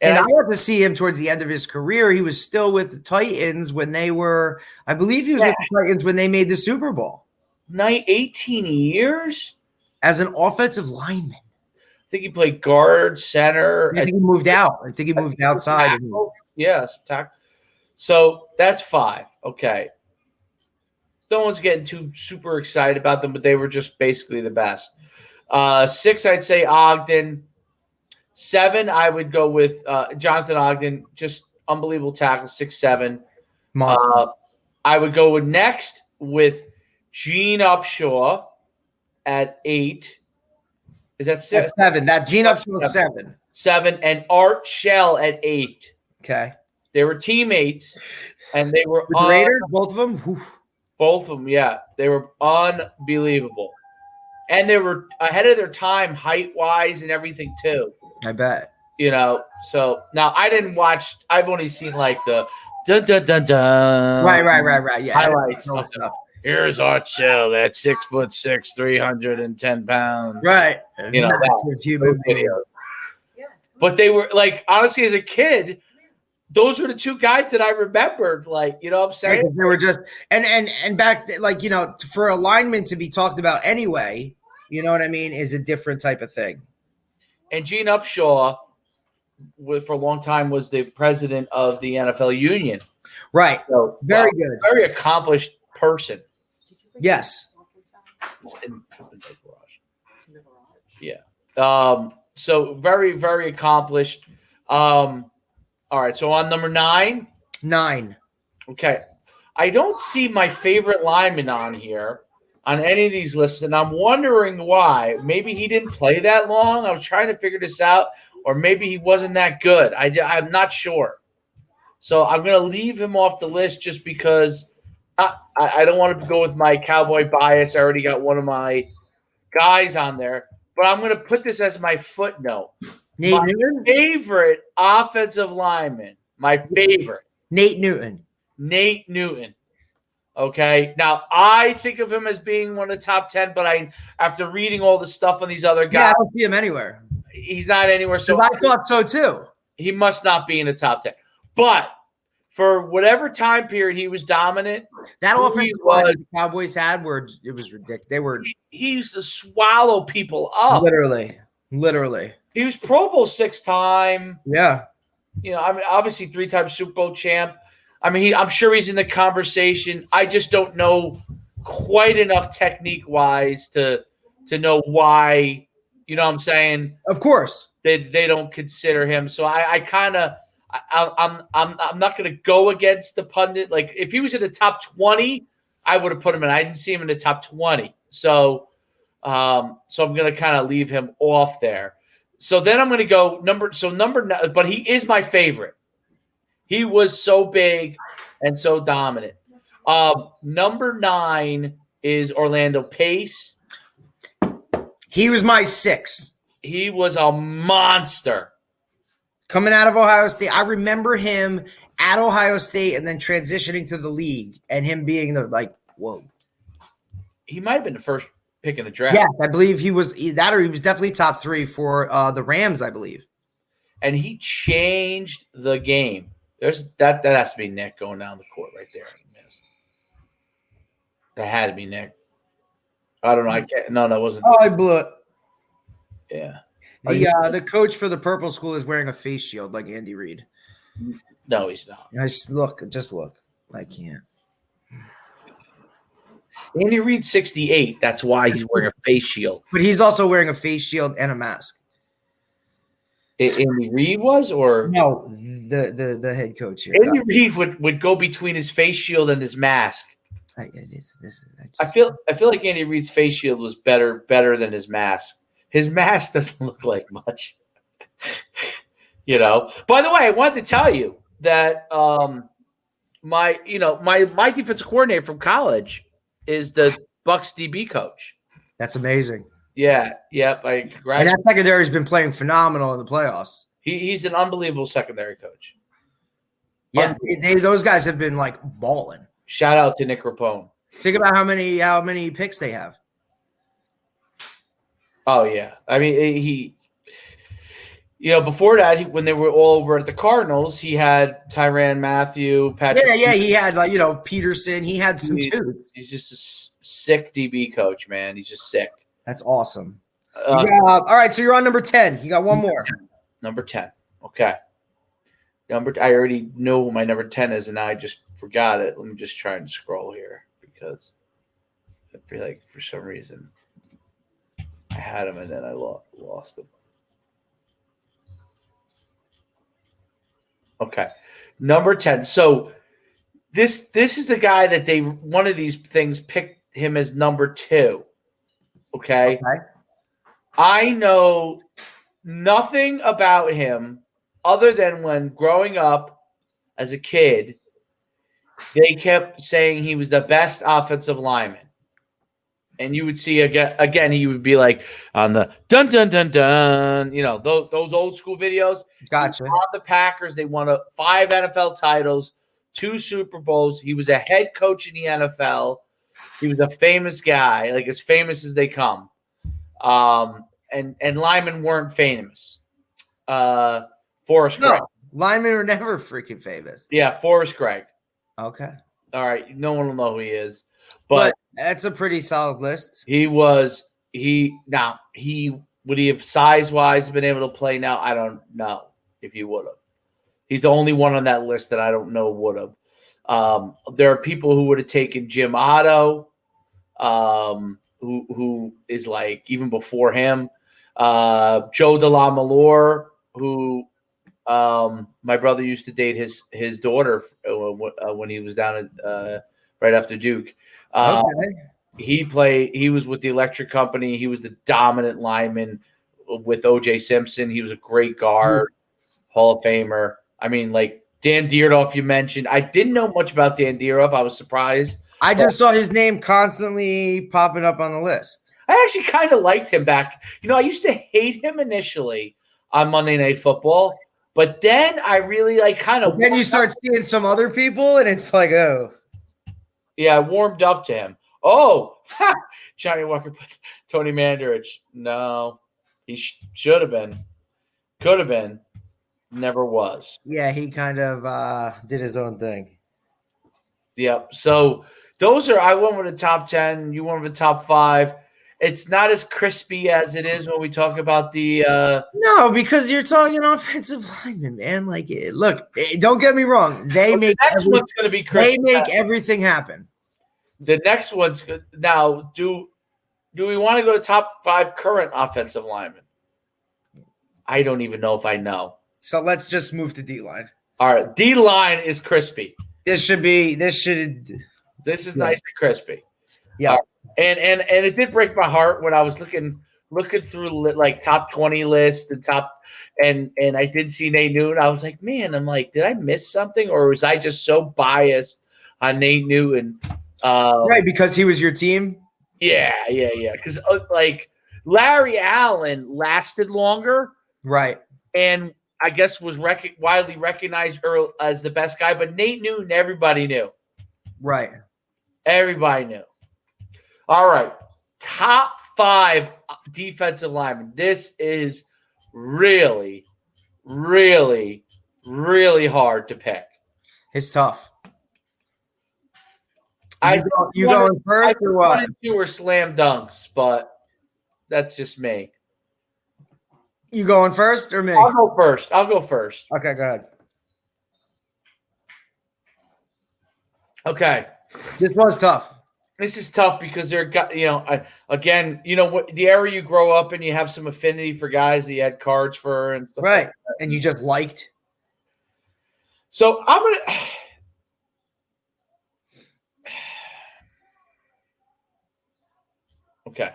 [SPEAKER 3] And I got to see him towards the end of his career. He was still with the Titans when they were, I believe he was with the Titans when they made the Super Bowl.
[SPEAKER 1] 18 years?
[SPEAKER 3] As an offensive lineman.
[SPEAKER 1] I think he played guard, center.
[SPEAKER 3] I think he moved out. I think he moved outside.
[SPEAKER 1] Yes. So that's 5. Okay. No one's getting too super excited about them, but they were just basically the best. 6, I'd say Ogden. 7, I would go with Jonathan Ogden, just unbelievable tackle, 6'7". I would go next with Gene Upshaw at 8. Is that 6?
[SPEAKER 3] That's 7. That Gene Upshaw 7.
[SPEAKER 1] 7, and Art Shell at 8.
[SPEAKER 3] Okay.
[SPEAKER 1] They were teammates, and they were
[SPEAKER 3] the Raiders, both of them. Whew.
[SPEAKER 1] Both of them, yeah. They were unbelievable. And they were ahead of their time height-wise and everything, too.
[SPEAKER 3] I bet.
[SPEAKER 1] So now I didn't watch – I've only seen like the dun-dun-dun-dun.
[SPEAKER 3] Right. Yeah.
[SPEAKER 1] Highlights. Here's Art Shell, that's 6'6", 310 pounds.
[SPEAKER 3] Right.
[SPEAKER 1] That video. But they were, like, honestly, as a kid – those were the 2 guys that I remembered, like, you know what I'm saying?
[SPEAKER 3] They were just and back, like, for a lineman to be talked about anyway, you know what I mean, is a different type of thing.
[SPEAKER 1] And Gene Upshaw, for a long time, was the president of the NFL union.
[SPEAKER 3] Right. So, very good.
[SPEAKER 1] Very accomplished person.
[SPEAKER 3] Yes.
[SPEAKER 1] Yeah. So very, very accomplished. All right, so on number 9?
[SPEAKER 3] 9.
[SPEAKER 1] Okay. I don't see my favorite lineman on here on any of these lists, and I'm wondering why. Maybe he didn't play that long. I was trying to figure this out, or maybe he wasn't that good. I'm not sure. So I'm going to leave him off the list just because I don't want to go with my cowboy bias. I already got one of my guys on there, but I'm going to put this as my footnote.
[SPEAKER 3] Nate Newton?
[SPEAKER 1] Favorite offensive lineman. My favorite.
[SPEAKER 3] Nate Newton.
[SPEAKER 1] Okay. Now I think of him as being one of the top 10, but after reading all the stuff on these other guys,
[SPEAKER 3] I don't see him anywhere.
[SPEAKER 1] He's not anywhere. So
[SPEAKER 3] I thought so too.
[SPEAKER 1] He must not be in the top 10. But for whatever time period he was dominant,
[SPEAKER 3] that offensive line the Cowboys had it was ridiculous.
[SPEAKER 1] He used to swallow people up.
[SPEAKER 3] Literally.
[SPEAKER 1] He was Pro Bowl 6-time.
[SPEAKER 3] Yeah.
[SPEAKER 1] Obviously 3-time Super Bowl champ. I'm sure he's in the conversation. I just don't know quite enough technique-wise to know why, you know what I'm saying?
[SPEAKER 3] Of course.
[SPEAKER 1] They don't consider him. So I'm not going to go against the pundit. Like, if he was in the top 20, I would have put him in. I didn't see him in the top 20. So I'm going to kind of leave him off there. So then I'm going to go number 9, but he is my favorite. He was so big and so dominant. Number 9 is Orlando Pace.
[SPEAKER 3] He was my 6.
[SPEAKER 1] He was a monster.
[SPEAKER 3] coming out of Ohio State. I remember him at Ohio State and then transitioning to the league and him being whoa.
[SPEAKER 1] He might have been the first pick in the draft.
[SPEAKER 3] Yes, I believe he was that, or he was definitely top 3 for the Rams, I believe.
[SPEAKER 1] And he changed the game. There's that has to be Nick going down the court right there. That had to be Nick. I don't know. I can't. No, that wasn't.
[SPEAKER 3] Oh, I blew it.
[SPEAKER 1] Yeah.
[SPEAKER 3] The coach for the purple school is wearing a face shield like Andy Reid.
[SPEAKER 1] No, he's not.
[SPEAKER 3] Just look. I can't.
[SPEAKER 1] Andy Reid 68. That's why he's wearing a face shield.
[SPEAKER 3] But he's also wearing a face shield and a mask.
[SPEAKER 1] Andy Reid was, or
[SPEAKER 3] no, the head coach here.
[SPEAKER 1] Andy Reid would go between his face shield and his mask. I feel like Andy Reid's face shield was better than his mask. His mask doesn't look like much. By the way, I wanted to tell you that my defensive coordinator from college is the Bucs DB coach.
[SPEAKER 3] That's amazing.
[SPEAKER 1] Yeah, yep.
[SPEAKER 3] And that secondary's been playing phenomenal in the playoffs.
[SPEAKER 1] He's an unbelievable secondary coach.
[SPEAKER 3] Yeah, those guys have been balling.
[SPEAKER 1] Shout out to Nick Rapone.
[SPEAKER 3] Think about how many picks they have.
[SPEAKER 1] Oh yeah, I mean he. Before that, when they were all over at the Cardinals, he had Tyrann Mathieu, Patrick.
[SPEAKER 3] Yeah, he had Peterson. He had some dudes.
[SPEAKER 1] He's just a sick DB coach, man. He's just sick.
[SPEAKER 3] That's awesome. All right, so you're on number 10. You got one more.
[SPEAKER 1] Number 10. Okay. I already know who my number 10 is, and I just forgot it. Let me just try and scroll here because I feel like for some reason I had him and then I lost him. Okay. Number 10. So this is the guy that one of these things picked him as number 2. Okay. I know nothing about him other than when growing up as a kid, they kept saying he was the best offensive lineman. And you would see again, he would be like on the dun dun dun dun, those old school videos.
[SPEAKER 3] Gotcha.
[SPEAKER 1] On the Packers, they won 5 NFL titles, 2 Super Bowls. He was a head coach in the NFL. He was a famous guy, like as famous as they come. And linemen weren't famous. Forrest Gregg.
[SPEAKER 3] Linemen were never freaking famous.
[SPEAKER 1] Yeah, Forrest Gregg.
[SPEAKER 3] Okay.
[SPEAKER 1] All right. No one will know who he is. But
[SPEAKER 3] that's a pretty solid list.
[SPEAKER 1] Would he have size-wise been able to play now? I don't know if he would have. He's the only one on that list that I don't know would have. There are people who would have taken Jim Otto, who is even before him. Joe DeLamalore, who my brother used to date his daughter when he was down at right after Duke. He was with the Electric Company. He was the dominant lineman with O.J. Simpson. He was a great guard, Hall of Famer. I mean, Dan Dierdorf you mentioned. I didn't know much about Dan Dierdorf. I was surprised.
[SPEAKER 3] I just saw his name constantly popping up on the list.
[SPEAKER 1] I actually kind of liked him back. I used to hate him initially on Monday Night Football, but then I really
[SPEAKER 3] Then you start seeing some other people, and it's oh.
[SPEAKER 1] Yeah, I warmed up to him. Oh, Johnny Walker put Tony Mandarich. No, he should have been. Could have been. Never was.
[SPEAKER 3] Yeah, he kind of did his own thing.
[SPEAKER 1] Yep. So those are, I went with the top 10. You went with the top 5. It's not as crispy as it is when we talk about the.
[SPEAKER 3] No, because you're talking offensive linemen, man. Look, don't get me wrong. They make
[SPEAKER 1] next one's going to be crispy.
[SPEAKER 3] They make everything happen.
[SPEAKER 1] The next one's good. Now, do we want to go to top 5 current offensive linemen? I don't even know if I know.
[SPEAKER 3] So let's just move to D-line.
[SPEAKER 1] All right, D-line is crispy.
[SPEAKER 3] This is nice
[SPEAKER 1] and crispy.
[SPEAKER 3] Yeah.
[SPEAKER 1] And it did break my heart when I was looking through top 20 lists and I did see Nate Newton. I was like, man, did I miss something, or was I just so biased on Nate Newton?
[SPEAKER 3] Right, because he was your team.
[SPEAKER 1] Yeah. Because Larry Allen lasted longer,
[SPEAKER 3] right?
[SPEAKER 1] And I guess, was widely recognized as the best guy. But Nate Newton, everybody knew.
[SPEAKER 3] Right.
[SPEAKER 1] Everybody knew. All right. Top 5 defensive linemen. This is really, really, really hard to pick.
[SPEAKER 3] It's tough.
[SPEAKER 1] You
[SPEAKER 3] going first or what?
[SPEAKER 1] 1 and 2 are slam dunks, but that's just me.
[SPEAKER 3] You going first or me?
[SPEAKER 1] I'll go first.
[SPEAKER 3] Okay, go ahead.
[SPEAKER 1] Okay.
[SPEAKER 3] This was tough.
[SPEAKER 1] This is tough because they're got, again, what the area you grow up in, you have some affinity for guys that you had cards for and stuff.
[SPEAKER 3] Right.
[SPEAKER 1] Like that.
[SPEAKER 3] And you just liked.
[SPEAKER 1] So I'm going to. Okay.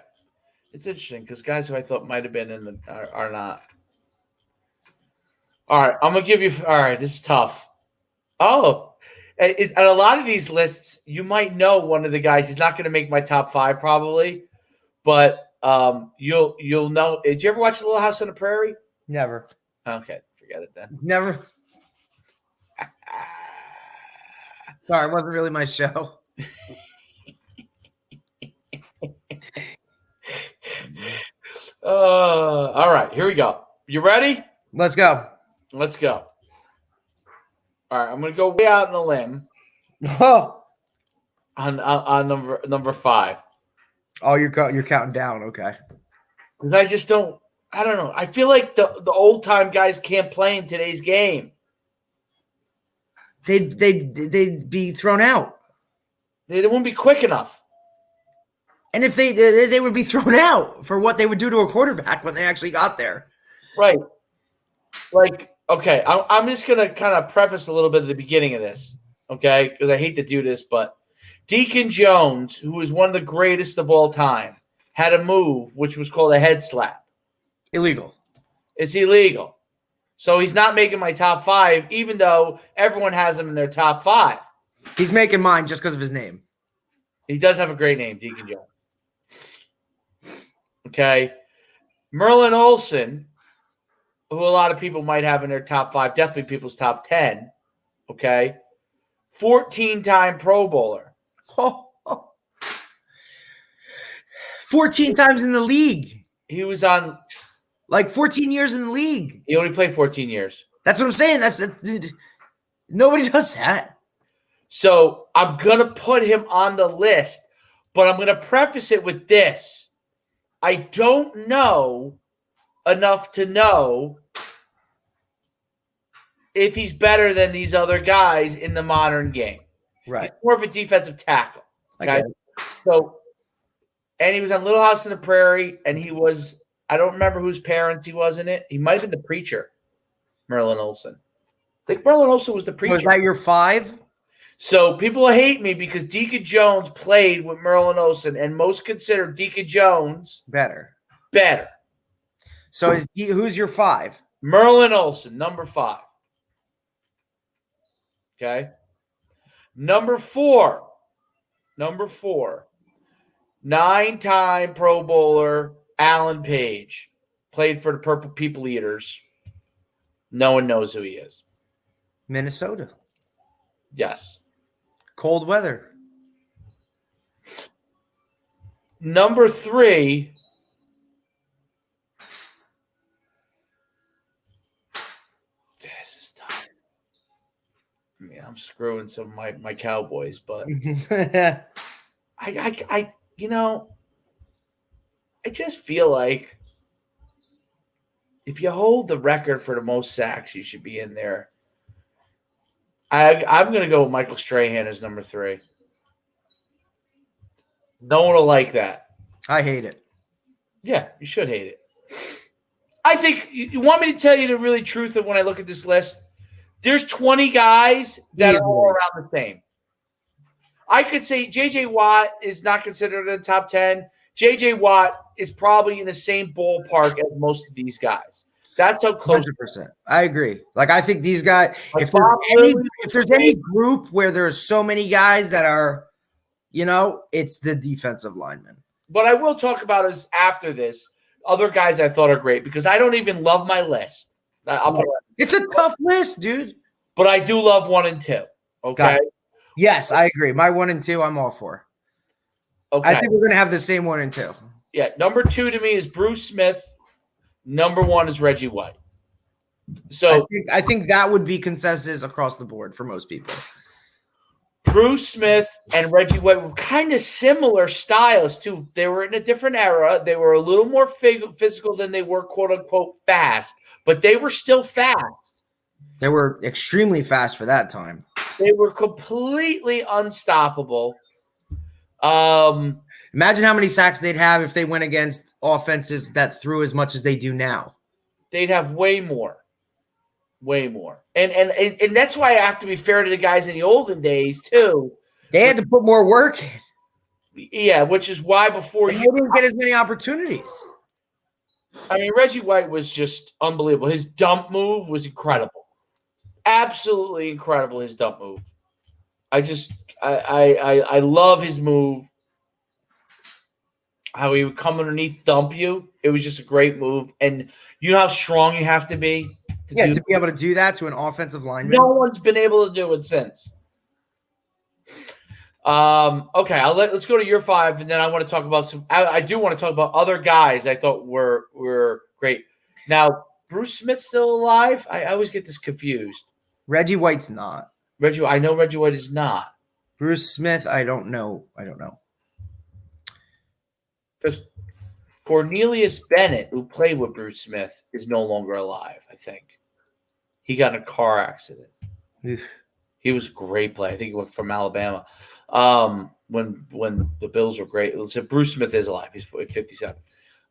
[SPEAKER 1] It's interesting because guys who I thought might have been in the are not. All right. I'm going to give you. All right. This is tough. Oh. And a lot of these lists, you might know one of the guys. He's not going to make my top 5 probably, but you'll know. Did you ever watch The Little House on the Prairie?
[SPEAKER 3] Never.
[SPEAKER 1] Okay, forget it then.
[SPEAKER 3] Never. Sorry, it wasn't really my show.
[SPEAKER 1] All right, here we go. You ready?
[SPEAKER 3] Let's go.
[SPEAKER 1] Let's go. All right, I'm going to go way out on a limb
[SPEAKER 3] Oh,
[SPEAKER 1] on number 5.
[SPEAKER 3] oh, you're counting down. Okay.
[SPEAKER 1] Because I just don't. I don't know. I feel like the old time guys can't play in today's game.
[SPEAKER 3] They'd be thrown out,
[SPEAKER 1] They won't be quick enough.
[SPEAKER 3] and if they would be thrown out for what they would do to a quarterback when they actually got there.
[SPEAKER 1] Right. Like, okay, I'm just going to kind of preface a little bit at the beginning of this, okay, because I hate to do this, but Deacon Jones, who is one of the greatest of all time, had a move which was called a head slap.
[SPEAKER 3] Illegal.
[SPEAKER 1] It's illegal. So he's not making my top 5, even though everyone has him in their top 5.
[SPEAKER 3] He's making mine just because of his name.
[SPEAKER 1] He does have a great name, Deacon Jones. Okay. Merlin Olsen, who a lot of people might have in their top 5, definitely people's top 10. Okay. 14-time Pro Bowler.
[SPEAKER 3] 14 times in the league.
[SPEAKER 1] He was on.
[SPEAKER 3] Like 14 years in the league.
[SPEAKER 1] He only played 14 years.
[SPEAKER 3] That's what I'm saying. Nobody does that.
[SPEAKER 1] So I'm going to put him on the list, but I'm going to preface it with this. I don't know enough to know if he's better than these other guys in the modern game.
[SPEAKER 3] Right.
[SPEAKER 1] He's more of a defensive tackle. Okay.
[SPEAKER 3] Okay.
[SPEAKER 1] So, and he was on Little House on the Prairie, and he was, I don't remember whose parents he was in it. He might have been the preacher, Merlin Olsen. I think Merlin Olsen was the preacher.
[SPEAKER 3] So is that your 5?
[SPEAKER 1] So people hate me because Deacon Jones played with Merlin Olsen, and most consider Deacon Jones
[SPEAKER 3] better.
[SPEAKER 1] So
[SPEAKER 3] who's your 5?
[SPEAKER 1] Merlin Olsen, number 5. Okay. Number 4. 9-time Pro Bowler Alan Page. Played for the Purple People Eaters. No one knows who he is.
[SPEAKER 3] Minnesota.
[SPEAKER 1] Yes.
[SPEAKER 3] Cold weather.
[SPEAKER 1] Number 3. This is tough. I mean, I'm screwing some of my Cowboys, but I just feel like if you hold the record for the most sacks, you should be in there. I'm going to go with Michael Strahan as number 3. No one will like that.
[SPEAKER 3] I hate it.
[SPEAKER 1] Yeah, you should hate it. I think you want me to tell you the really truth of when I look at this list? There's 20 guys that are all around the same. I could say J.J. Watt is not considered in the top 10. J.J. Watt is probably in the same ballpark as most of these guys. That's how close.
[SPEAKER 3] 100%. I agree. Like, I think these guys,
[SPEAKER 1] Like
[SPEAKER 3] if there's any group where there's so many guys that are, it's the defensive linemen.
[SPEAKER 1] What I will talk about is after this, other guys I thought are great because I don't even love my list.
[SPEAKER 3] It's a tough list, dude.
[SPEAKER 1] But I do love 1 and 2. Okay.
[SPEAKER 3] Yes, I agree. My 1 and 2, I'm all for.
[SPEAKER 1] Okay.
[SPEAKER 3] I think we're gonna have the same 1 and 2.
[SPEAKER 1] Yeah. Number 2 to me is Bruce Smith. Number 1 is Reggie White. So
[SPEAKER 3] I think that would be consensus across the board for most people.
[SPEAKER 1] Bruce Smith and Reggie White were kind of similar styles too. They were in a different era. They were a little more physical than they were quote unquote fast, but they were still fast.
[SPEAKER 3] They were extremely fast for that time.
[SPEAKER 1] They were completely unstoppable.
[SPEAKER 3] Imagine how many sacks they'd have if they went against offenses that threw as much as they do now.
[SPEAKER 1] They'd have way more. Way more. And that's why I have to be fair to the guys in the olden days, too.
[SPEAKER 3] They had to put more work in.
[SPEAKER 1] Yeah, which is why before
[SPEAKER 3] you didn't get as many opportunities.
[SPEAKER 1] I mean, Reggie White was just unbelievable. His dump move was incredible. Absolutely incredible, his dump move. I love his move. How he would come underneath, dump you. It was just a great move. And you know how strong you have to be?
[SPEAKER 3] To be able to do that to an offensive lineman.
[SPEAKER 1] No one's been able to do it since. Okay, let's go to your 5, and then I want to talk about some. I do want to talk about other guys I thought were great. Now, Bruce Smith's still alive. I always get this confused.
[SPEAKER 3] Reggie White's not.
[SPEAKER 1] I know Reggie White is not.
[SPEAKER 3] Bruce Smith, I don't know.
[SPEAKER 1] Because Cornelius Bennett, who played with Bruce Smith, is no longer alive, I think. He got in a car accident. He was a great player. I think he went from Alabama. When the Bills were great. So Bruce Smith is alive. He's 57.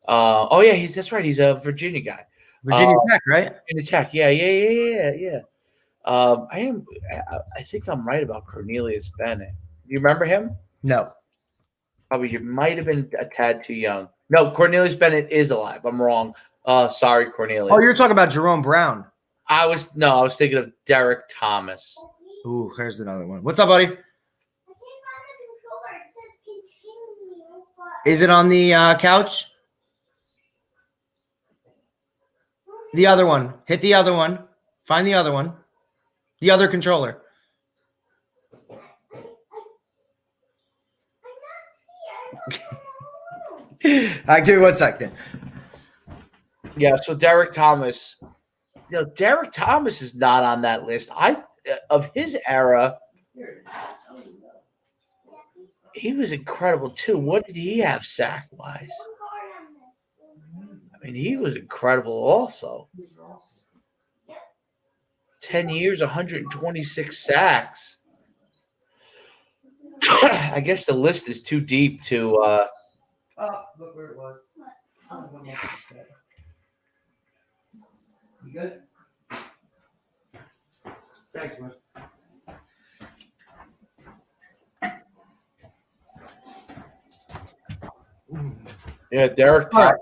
[SPEAKER 1] That's right. He's a Virginia guy.
[SPEAKER 3] Virginia Tech, right?
[SPEAKER 1] Virginia Tech. Yeah. I think I'm right about Cornelius Bennett. You remember him?
[SPEAKER 3] No.
[SPEAKER 1] Probably you might have been a tad too young. No, Cornelius Bennett is alive. I'm wrong. Sorry, Cornelius.
[SPEAKER 3] Oh, you're talking about Jerome Brown.
[SPEAKER 1] I was thinking of Derek Thomas.
[SPEAKER 3] Ooh, here's another one. What's up, buddy? Is it on the couch? The other one. Hit the other one. Find the other one. The other controller. All right, give me 1 second.
[SPEAKER 1] Yeah, so Derek Thomas. Derek Thomas is not on that list. Of his era, he was incredible too. What did he have sack-wise? I mean, he was incredible also. 10 years, 126 sacks. I guess the list is too deep to
[SPEAKER 3] look where it was. You good? Thanks, man.
[SPEAKER 1] Yeah, Derek Thomas.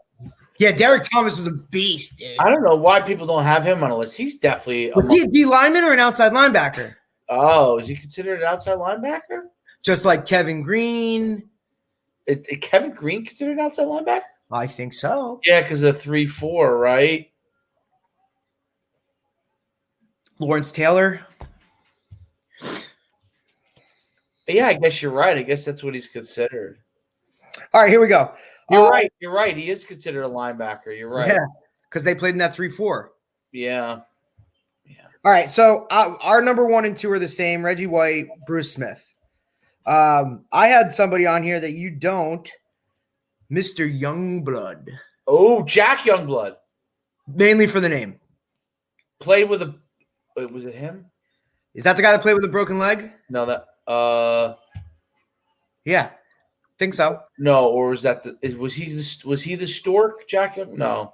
[SPEAKER 3] Yeah, Derek Thomas was a beast, dude.
[SPEAKER 1] I don't know why people don't have him on a list. He's definitely
[SPEAKER 3] Was he a D lineman or an outside linebacker?
[SPEAKER 1] Oh, is he considered an outside linebacker?
[SPEAKER 3] Just like Kevin Green.
[SPEAKER 1] Is Kevin Green considered an outside linebacker?
[SPEAKER 3] I think so.
[SPEAKER 1] Yeah, because of 3-4, right?
[SPEAKER 3] Lawrence Taylor.
[SPEAKER 1] Yeah, I guess you're right. I guess that's what he's considered.
[SPEAKER 3] All right, here we go.
[SPEAKER 1] You're right. You're right. He is considered a linebacker. You're right.
[SPEAKER 3] Yeah, because they played in that 3-4.
[SPEAKER 1] Yeah.
[SPEAKER 3] All right, so our number 1 and 2 are the same. Reggie White, Bruce Smith. I had somebody on here that you don't. Mr. Youngblood.
[SPEAKER 1] Oh, Jack Youngblood.
[SPEAKER 3] Mainly for the name.
[SPEAKER 1] Played with a – was it him?
[SPEAKER 3] Is that the guy that played with a broken leg?
[SPEAKER 1] No, that
[SPEAKER 3] yeah. Think so.
[SPEAKER 1] No, or was that was he the stork, Jack? No.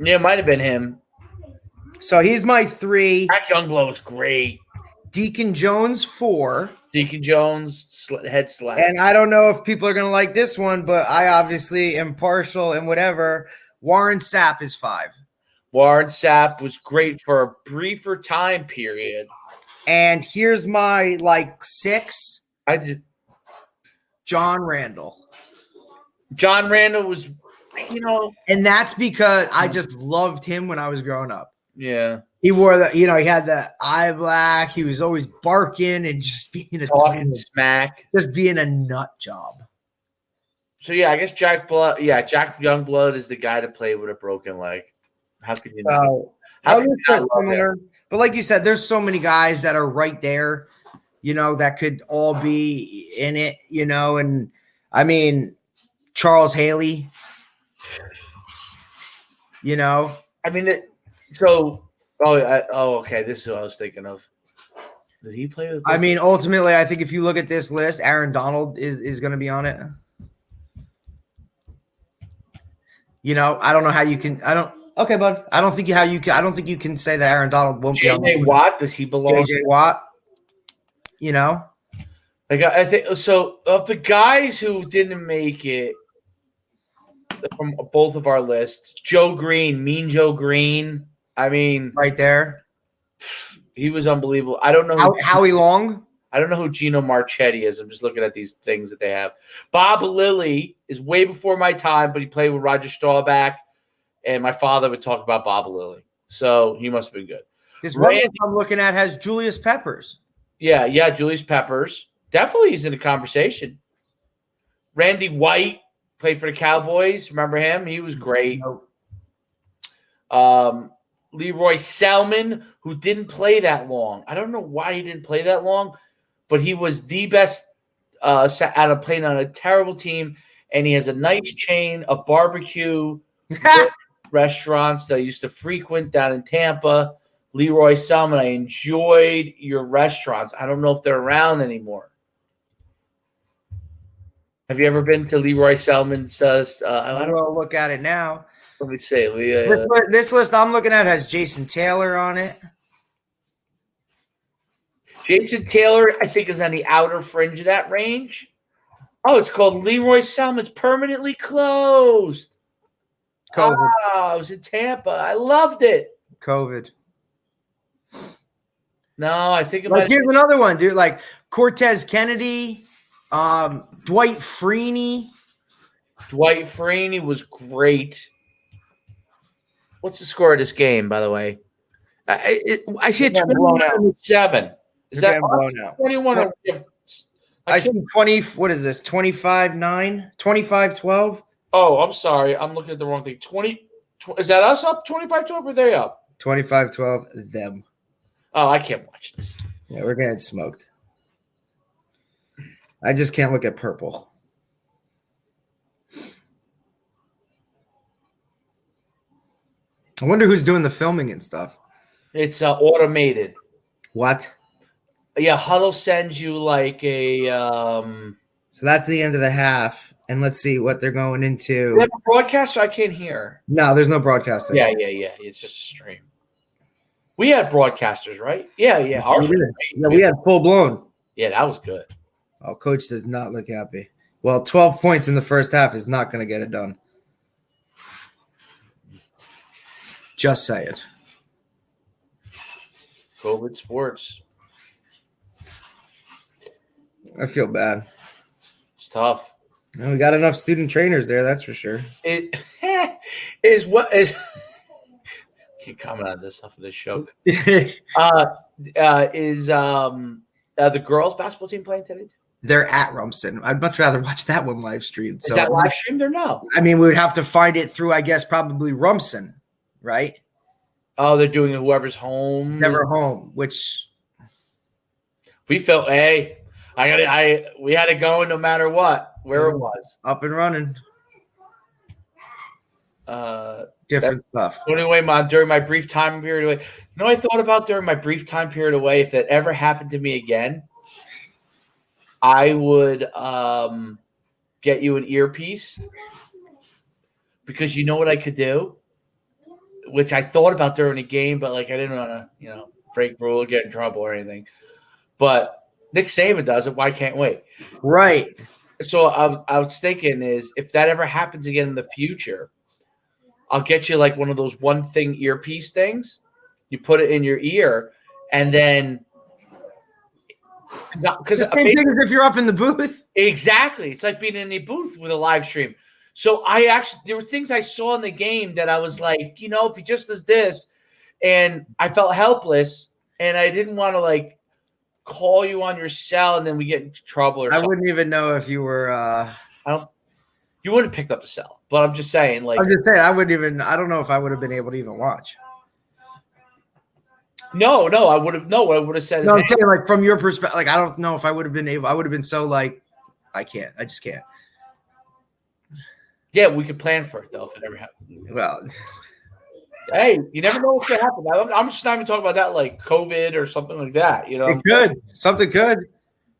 [SPEAKER 1] Yeah, it might have been him.
[SPEAKER 3] So he's my 3.
[SPEAKER 1] Jack Youngblood was great.
[SPEAKER 3] Deacon Jones 4.
[SPEAKER 1] Deacon Jones head slap.
[SPEAKER 3] And I don't know if people are gonna like this one, but I obviously am partial and whatever. Warren Sapp is 5.
[SPEAKER 1] Warren Sapp was great for a briefer time period.
[SPEAKER 3] And here's my 6.
[SPEAKER 1] John
[SPEAKER 3] John Randall.
[SPEAKER 1] John Randall was
[SPEAKER 3] And that's because I just loved him when I was growing up.
[SPEAKER 1] Yeah.
[SPEAKER 3] He wore he had the eye black. He was always barking and just being
[SPEAKER 1] talking smack.
[SPEAKER 3] Just being a nut job.
[SPEAKER 1] So, yeah, I guess Jack Youngblood is the guy to play with a broken leg. How could you not? How could you not love him?
[SPEAKER 3] But like you said, there's so many guys that are right there, that could all be in it, and I mean, Charles Haley,
[SPEAKER 1] I mean, okay. This is what I was thinking of. Did he play with?
[SPEAKER 3] I mean, ultimately, I think if you look at this list, Aaron Donald is going to be on it. I don't know how you can. Okay, bud. I don't think you can say that Aaron Donald won't be on.
[SPEAKER 1] JJ Watt, does he belong?
[SPEAKER 3] JJ Watt.
[SPEAKER 1] Like I think so. Of the guys who didn't make it from both of our lists, Joe Green, Mean Joe Green. I mean,
[SPEAKER 3] right there,
[SPEAKER 1] he was unbelievable. I don't know
[SPEAKER 3] Howie Long.
[SPEAKER 1] I don't know who Gino Marchetti is. I'm just looking at these things that they have. Bob Lilly is way before my time, but he played with Roger Staubach, and my father would talk about Bob Lilly, so he must have been good.
[SPEAKER 3] This one I'm looking at has Julius Peppers.
[SPEAKER 1] Yeah, Julius Peppers. Definitely he's in the conversation. Randy White played for the Cowboys. Remember him? He was great. Leroy Selman, who didn't play that long. I don't know why he didn't play that long, but he was the best out of playing on a terrible team, and he has a nice chain of barbecue restaurants that I used to frequent down in Tampa. Leroy Selman, I enjoyed your restaurants. I don't know if they're around anymore. Have you ever been to Leroy Selman's? I don't know.
[SPEAKER 3] Look at it now.
[SPEAKER 1] Let me see.
[SPEAKER 3] This list I'm looking at has Jason Taylor on it.
[SPEAKER 1] Jason Taylor, I think, is on the outer fringe of that range. Oh, it's called Leroy Selman's Permanently Closed.
[SPEAKER 3] COVID.
[SPEAKER 1] Oh, it was in Tampa. I loved it.
[SPEAKER 3] COVID.
[SPEAKER 1] No, I think it might.
[SPEAKER 3] Here's another one, dude. Like Cortez Kennedy, Dwight Freeney.
[SPEAKER 1] Dwight Freeney was great. What's the score of this game, by the way? I see it 21-7. Is that 21?
[SPEAKER 3] I see 20. What is this? 25-9? 25-12?
[SPEAKER 1] Oh, I'm sorry. I'm looking at the wrong thing. 20. Is that us up 25-12 or they up?
[SPEAKER 3] 25-12. Them.
[SPEAKER 1] Oh, I can't watch this.
[SPEAKER 3] Yeah, we're getting smoked. I just can't look at purple. I wonder who's doing the filming and stuff.
[SPEAKER 1] It's automated.
[SPEAKER 3] What?
[SPEAKER 1] Yeah, Huddle sends you like a.
[SPEAKER 3] So that's the end of the half, and let's see what they're going into.
[SPEAKER 1] You have a broadcaster? I can't hear.
[SPEAKER 3] No, there's no broadcaster.
[SPEAKER 1] Yeah. It's just a stream. We had broadcasters, right? Yeah.
[SPEAKER 3] We had full blown.
[SPEAKER 1] Yeah, that was good.
[SPEAKER 3] Oh, coach does not look happy. Well, 12 points in the first half is not going to get it done. Just say it.
[SPEAKER 1] COVID sports.
[SPEAKER 3] I feel bad.
[SPEAKER 1] It's tough.
[SPEAKER 3] No, we got enough student trainers there, that's for sure.
[SPEAKER 1] It is what is. Can't comment on this stuff in this show. Is the girls' basketball team playing today?
[SPEAKER 3] They're at Rumson. I'd much rather watch that one live streamed.
[SPEAKER 1] Is that live streamed or no?
[SPEAKER 3] I mean, we would have to find it through, I guess, probably Rumson, right?
[SPEAKER 1] Oh, they're doing whoever's home.
[SPEAKER 3] Never home, which
[SPEAKER 1] we felt. Hey, we had it going no matter what, where it was.
[SPEAKER 3] Up and running. Different stuff.
[SPEAKER 1] Anyway, during my brief time period away, I thought about during my brief time period away, if that ever happened to me again, I would get you an earpiece, because you know what I could do, which I thought about during the game, but like I didn't want to, break rule or get in trouble or anything. But Nick Saban does it. Why can't we?
[SPEAKER 3] Right.
[SPEAKER 1] So I was thinking is if that ever happens again in the future, I'll get you like one of those one thing earpiece things. You put it in your ear, and then because
[SPEAKER 3] the same thing as if you're up in the booth.
[SPEAKER 1] Exactly, it's like being in a booth with a live stream. So there were things I saw in the game that I was like, if he just does this, and I felt helpless, and I didn't want to like call you on your cell and then we get into trouble or something.
[SPEAKER 3] I wouldn't even know if you were.
[SPEAKER 1] You wouldn't have picked up the cell, but I'm just saying, like,
[SPEAKER 3] I'm just saying, I don't know if I would have been able to even watch.
[SPEAKER 1] No, I would have. No, what I would have said.
[SPEAKER 3] No, I'm saying, like, from your perspective, like, I don't know if I would have been able. I would have been so like, I can't. I just can't.
[SPEAKER 1] Yeah, we could plan for it though if it ever happened.
[SPEAKER 3] Well,
[SPEAKER 1] hey, you never know what's gonna happen. I'm just not even talking about that, like COVID or something like that.
[SPEAKER 3] It could. Something could.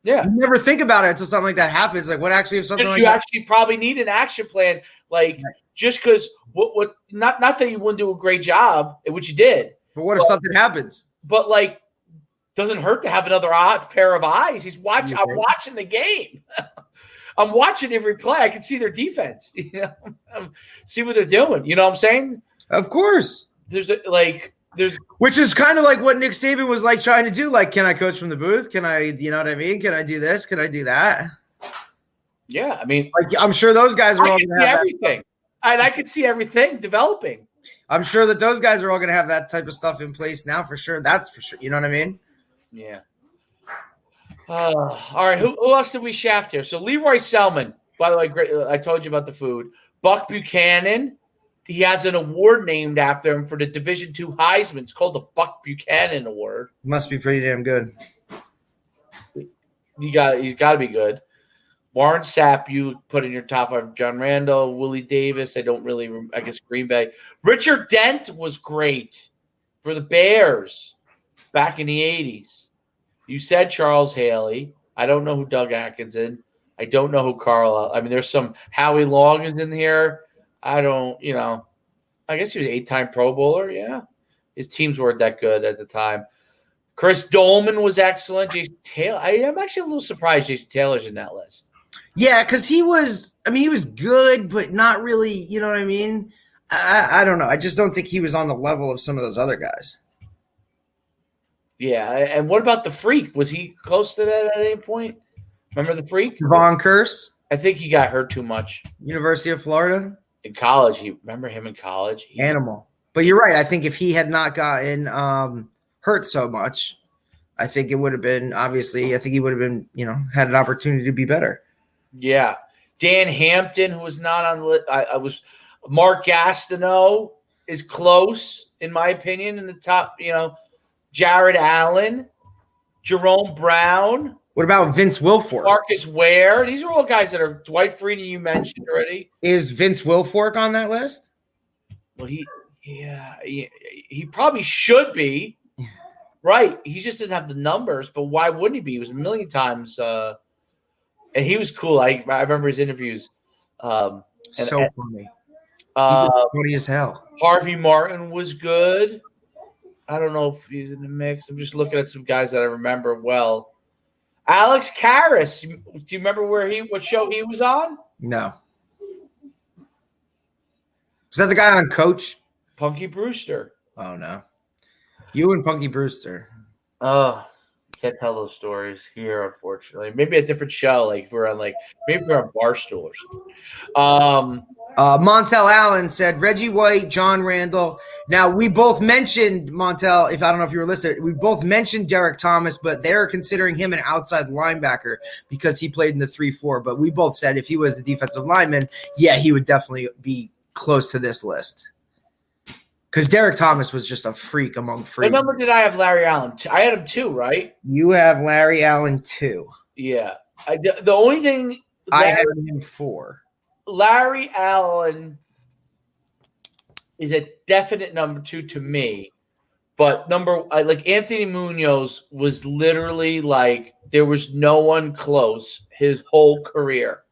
[SPEAKER 1] Yeah.
[SPEAKER 3] You never think about it until something like that happens. Like, what actually if something like
[SPEAKER 1] you
[SPEAKER 3] that?
[SPEAKER 1] actually probably need an action plan, like just because what not that you wouldn't do a great job, which you did.
[SPEAKER 3] But what if something happens?
[SPEAKER 1] But like, doesn't hurt to have another pair of eyes. I'm watching the game. I'm watching every play. I can see their defense. See what they're doing. You know what I'm saying?
[SPEAKER 3] Of course.
[SPEAKER 1] There's
[SPEAKER 3] which is kind of like what Nick Saban was like trying to do. Like, can I coach from the booth? Can I, you know what I mean? Can I do this? Can I do that?
[SPEAKER 1] Yeah, I mean,
[SPEAKER 3] like, I'm sure those guys are all going to have
[SPEAKER 1] everything, and I could see everything developing.
[SPEAKER 3] I'm sure that those guys are all going to have that type of stuff in place now for sure. That's for sure. You know what I mean?
[SPEAKER 1] Yeah. All right. Who else did we shaft here? So Leroy Selman, by the way, great. I told you about the food. Buck Buchanan. He has an award named after him for the Division II Heisman. It's called the Buck Buchanan Award.
[SPEAKER 3] Must be pretty damn good.
[SPEAKER 1] He's got to be good. Warren Sapp, you put in your top 5. John Randall, Willie Davis. I guess Green Bay. Richard Dent was great for the Bears back in the 80s. You said Charles Haley. I don't know who Doug Atkinson. I don't know who Carl. I mean, there's some Howie Long is in here. I don't, I guess he was 8-time Pro Bowler. Yeah. His teams weren't that good at the time. Chris Dolman was excellent. Jason Taylor. I'm actually a little surprised Jason Taylor's in that list.
[SPEAKER 3] Yeah, because he was good, but not really, you know what I mean? I don't know. I just don't think he was on the level of some of those other guys.
[SPEAKER 1] Yeah, and what about the Freak? Was he close to that at any point? Remember the Freak?
[SPEAKER 3] Von Curse.
[SPEAKER 1] I think he got hurt too much.
[SPEAKER 3] University of Florida?
[SPEAKER 1] In college. Remember him in college?
[SPEAKER 3] Animal. But you're right. I think if he had not gotten hurt so much, I think it would have been, obviously, I think he would have been, had an opportunity to be better.
[SPEAKER 1] Yeah. Dan Hampton, who was not on Mark Gastineau is close, in my opinion, in the top, Jared Allen, Jerome Brown.
[SPEAKER 3] What about Vince Wilfork?
[SPEAKER 1] Marcus Ware. These are all guys that are Dwight Freeney you mentioned already.
[SPEAKER 3] Is Vince Wilfork on that list?
[SPEAKER 1] Well, he probably should be. Right. He just didn't have the numbers, but why wouldn't he be? He was a million times and he was cool. I remember his interviews.
[SPEAKER 3] Funny.
[SPEAKER 1] Funny
[SPEAKER 3] as hell.
[SPEAKER 1] Harvey Martin was good. I don't know if he's in the mix. I'm just looking at some guys that I remember well. Alex Karras. Do you remember what show he was on?
[SPEAKER 3] No. Is that the guy on Coach?
[SPEAKER 1] Punky Brewster.
[SPEAKER 3] Oh, no. You and Punky Brewster.
[SPEAKER 1] Oh, can't tell those stories here, unfortunately. Maybe a different show, like if we're on Barstool or something.
[SPEAKER 3] Montel Allen said Reggie White, John Randall. Now, we both mentioned Montel, I don't know if you were listening, we both mentioned Derek Thomas, but they're considering him an outside linebacker because he played in the 3-4. But we both said if he was a defensive lineman, yeah, he would definitely be close to this list. Because Derek Thomas was just a freak among freaks.
[SPEAKER 1] What number did I have Larry Allen? I had him 2, right?
[SPEAKER 3] You have Larry Allen 2.
[SPEAKER 1] Yeah. The only thing
[SPEAKER 3] I had him 4.
[SPEAKER 1] Larry Allen is a definite number 2 to me. But like Anthony Munoz was literally like there was no one close his whole career.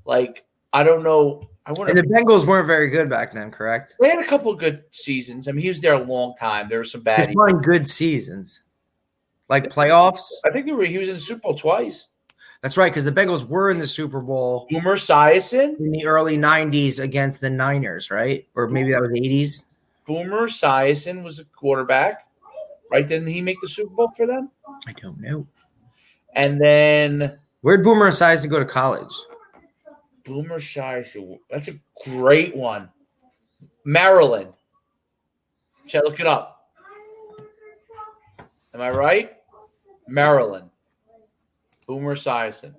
[SPEAKER 1] Like, I don't know.
[SPEAKER 3] And the Bengals weren't very good back then, correct?
[SPEAKER 1] They had a couple of good seasons. I mean, he was there a long time. There were some bad.
[SPEAKER 3] He's won good seasons, like playoffs.
[SPEAKER 1] I think he was in the Super Bowl twice.
[SPEAKER 3] That's right, because the Bengals were in the Super Bowl.
[SPEAKER 1] Boomer Esiason
[SPEAKER 3] in the early '90s against the Niners, right? Or maybe that was '80s.
[SPEAKER 1] Boomer Esiason was a quarterback, right? Didn't he make the Super Bowl for them?
[SPEAKER 3] I don't know.
[SPEAKER 1] And then
[SPEAKER 3] where'd Boomer Esiason go to college?
[SPEAKER 1] Boomer Esiason. That's a great one. Maryland. Should I look it up? Am I right? Maryland. Boomer Esiason.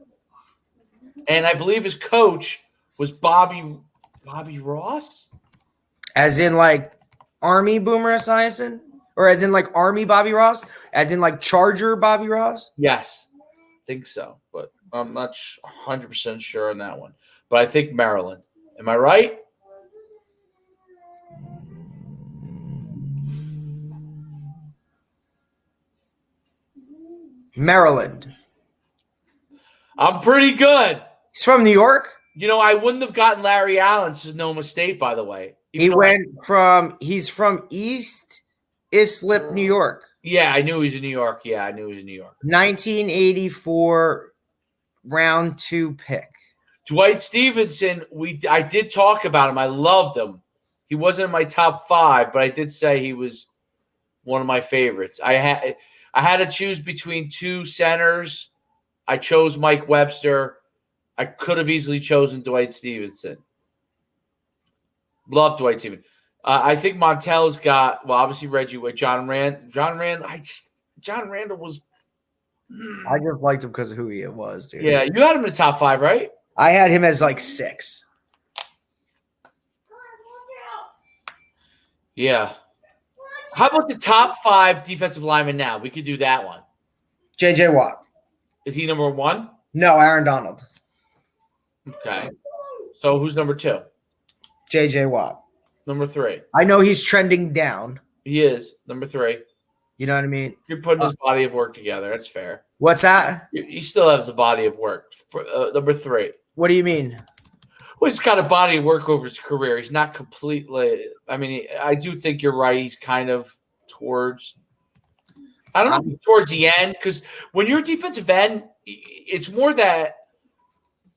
[SPEAKER 1] And I believe his coach was Bobby Ross?
[SPEAKER 3] As in like Army Boomer Esiason? Or as in like Army Bobby Ross? As in like Charger Bobby Ross?
[SPEAKER 1] Yes. I think so, but I'm not 100% sure on that one. But I think Maryland. Am I right?
[SPEAKER 3] Maryland.
[SPEAKER 1] I'm pretty good.
[SPEAKER 3] He's from New York?
[SPEAKER 1] You know, I wouldn't have gotten Larry Allen to Sonoma State, by the way.
[SPEAKER 3] He's from East Islip, New York.
[SPEAKER 1] Yeah, I knew he was in New York.
[SPEAKER 3] 1984 round 2 pick.
[SPEAKER 1] Dwight Stevenson, I did talk about him. I loved him. He wasn't in my top 5, but I did say he was one of my favorites. I had to choose between 2 centers. I chose Mike Webster. I could have easily chosen Dwight Stevenson. Love Dwight Stevenson. I think Montel's got, well, obviously Reggie with John Randall. John Randall was.
[SPEAKER 3] I just liked him because of who he was, dude.
[SPEAKER 1] Yeah, you had him in the top 5, right?
[SPEAKER 3] I had him as like 6.
[SPEAKER 1] Yeah. How about the top 5 defensive linemen now? We could do that one.
[SPEAKER 3] J.J. Watt.
[SPEAKER 1] Is he number 1?
[SPEAKER 3] No, Aaron Donald.
[SPEAKER 1] Okay. So who's number 2?
[SPEAKER 3] J.J. Watt.
[SPEAKER 1] Number 3.
[SPEAKER 3] I know he's trending down.
[SPEAKER 1] He is. Number 3.
[SPEAKER 3] You know what I mean?
[SPEAKER 1] You're putting his body of work together. That's fair.
[SPEAKER 3] What's that?
[SPEAKER 1] He still has a body of work. Number 3.
[SPEAKER 3] What do you mean?
[SPEAKER 1] Well, he's got a body of work over his career. He's not completely – I mean, I do think you're right. He's kind of towards – I don't know, towards the end. Because when you're a defensive end, it's more that –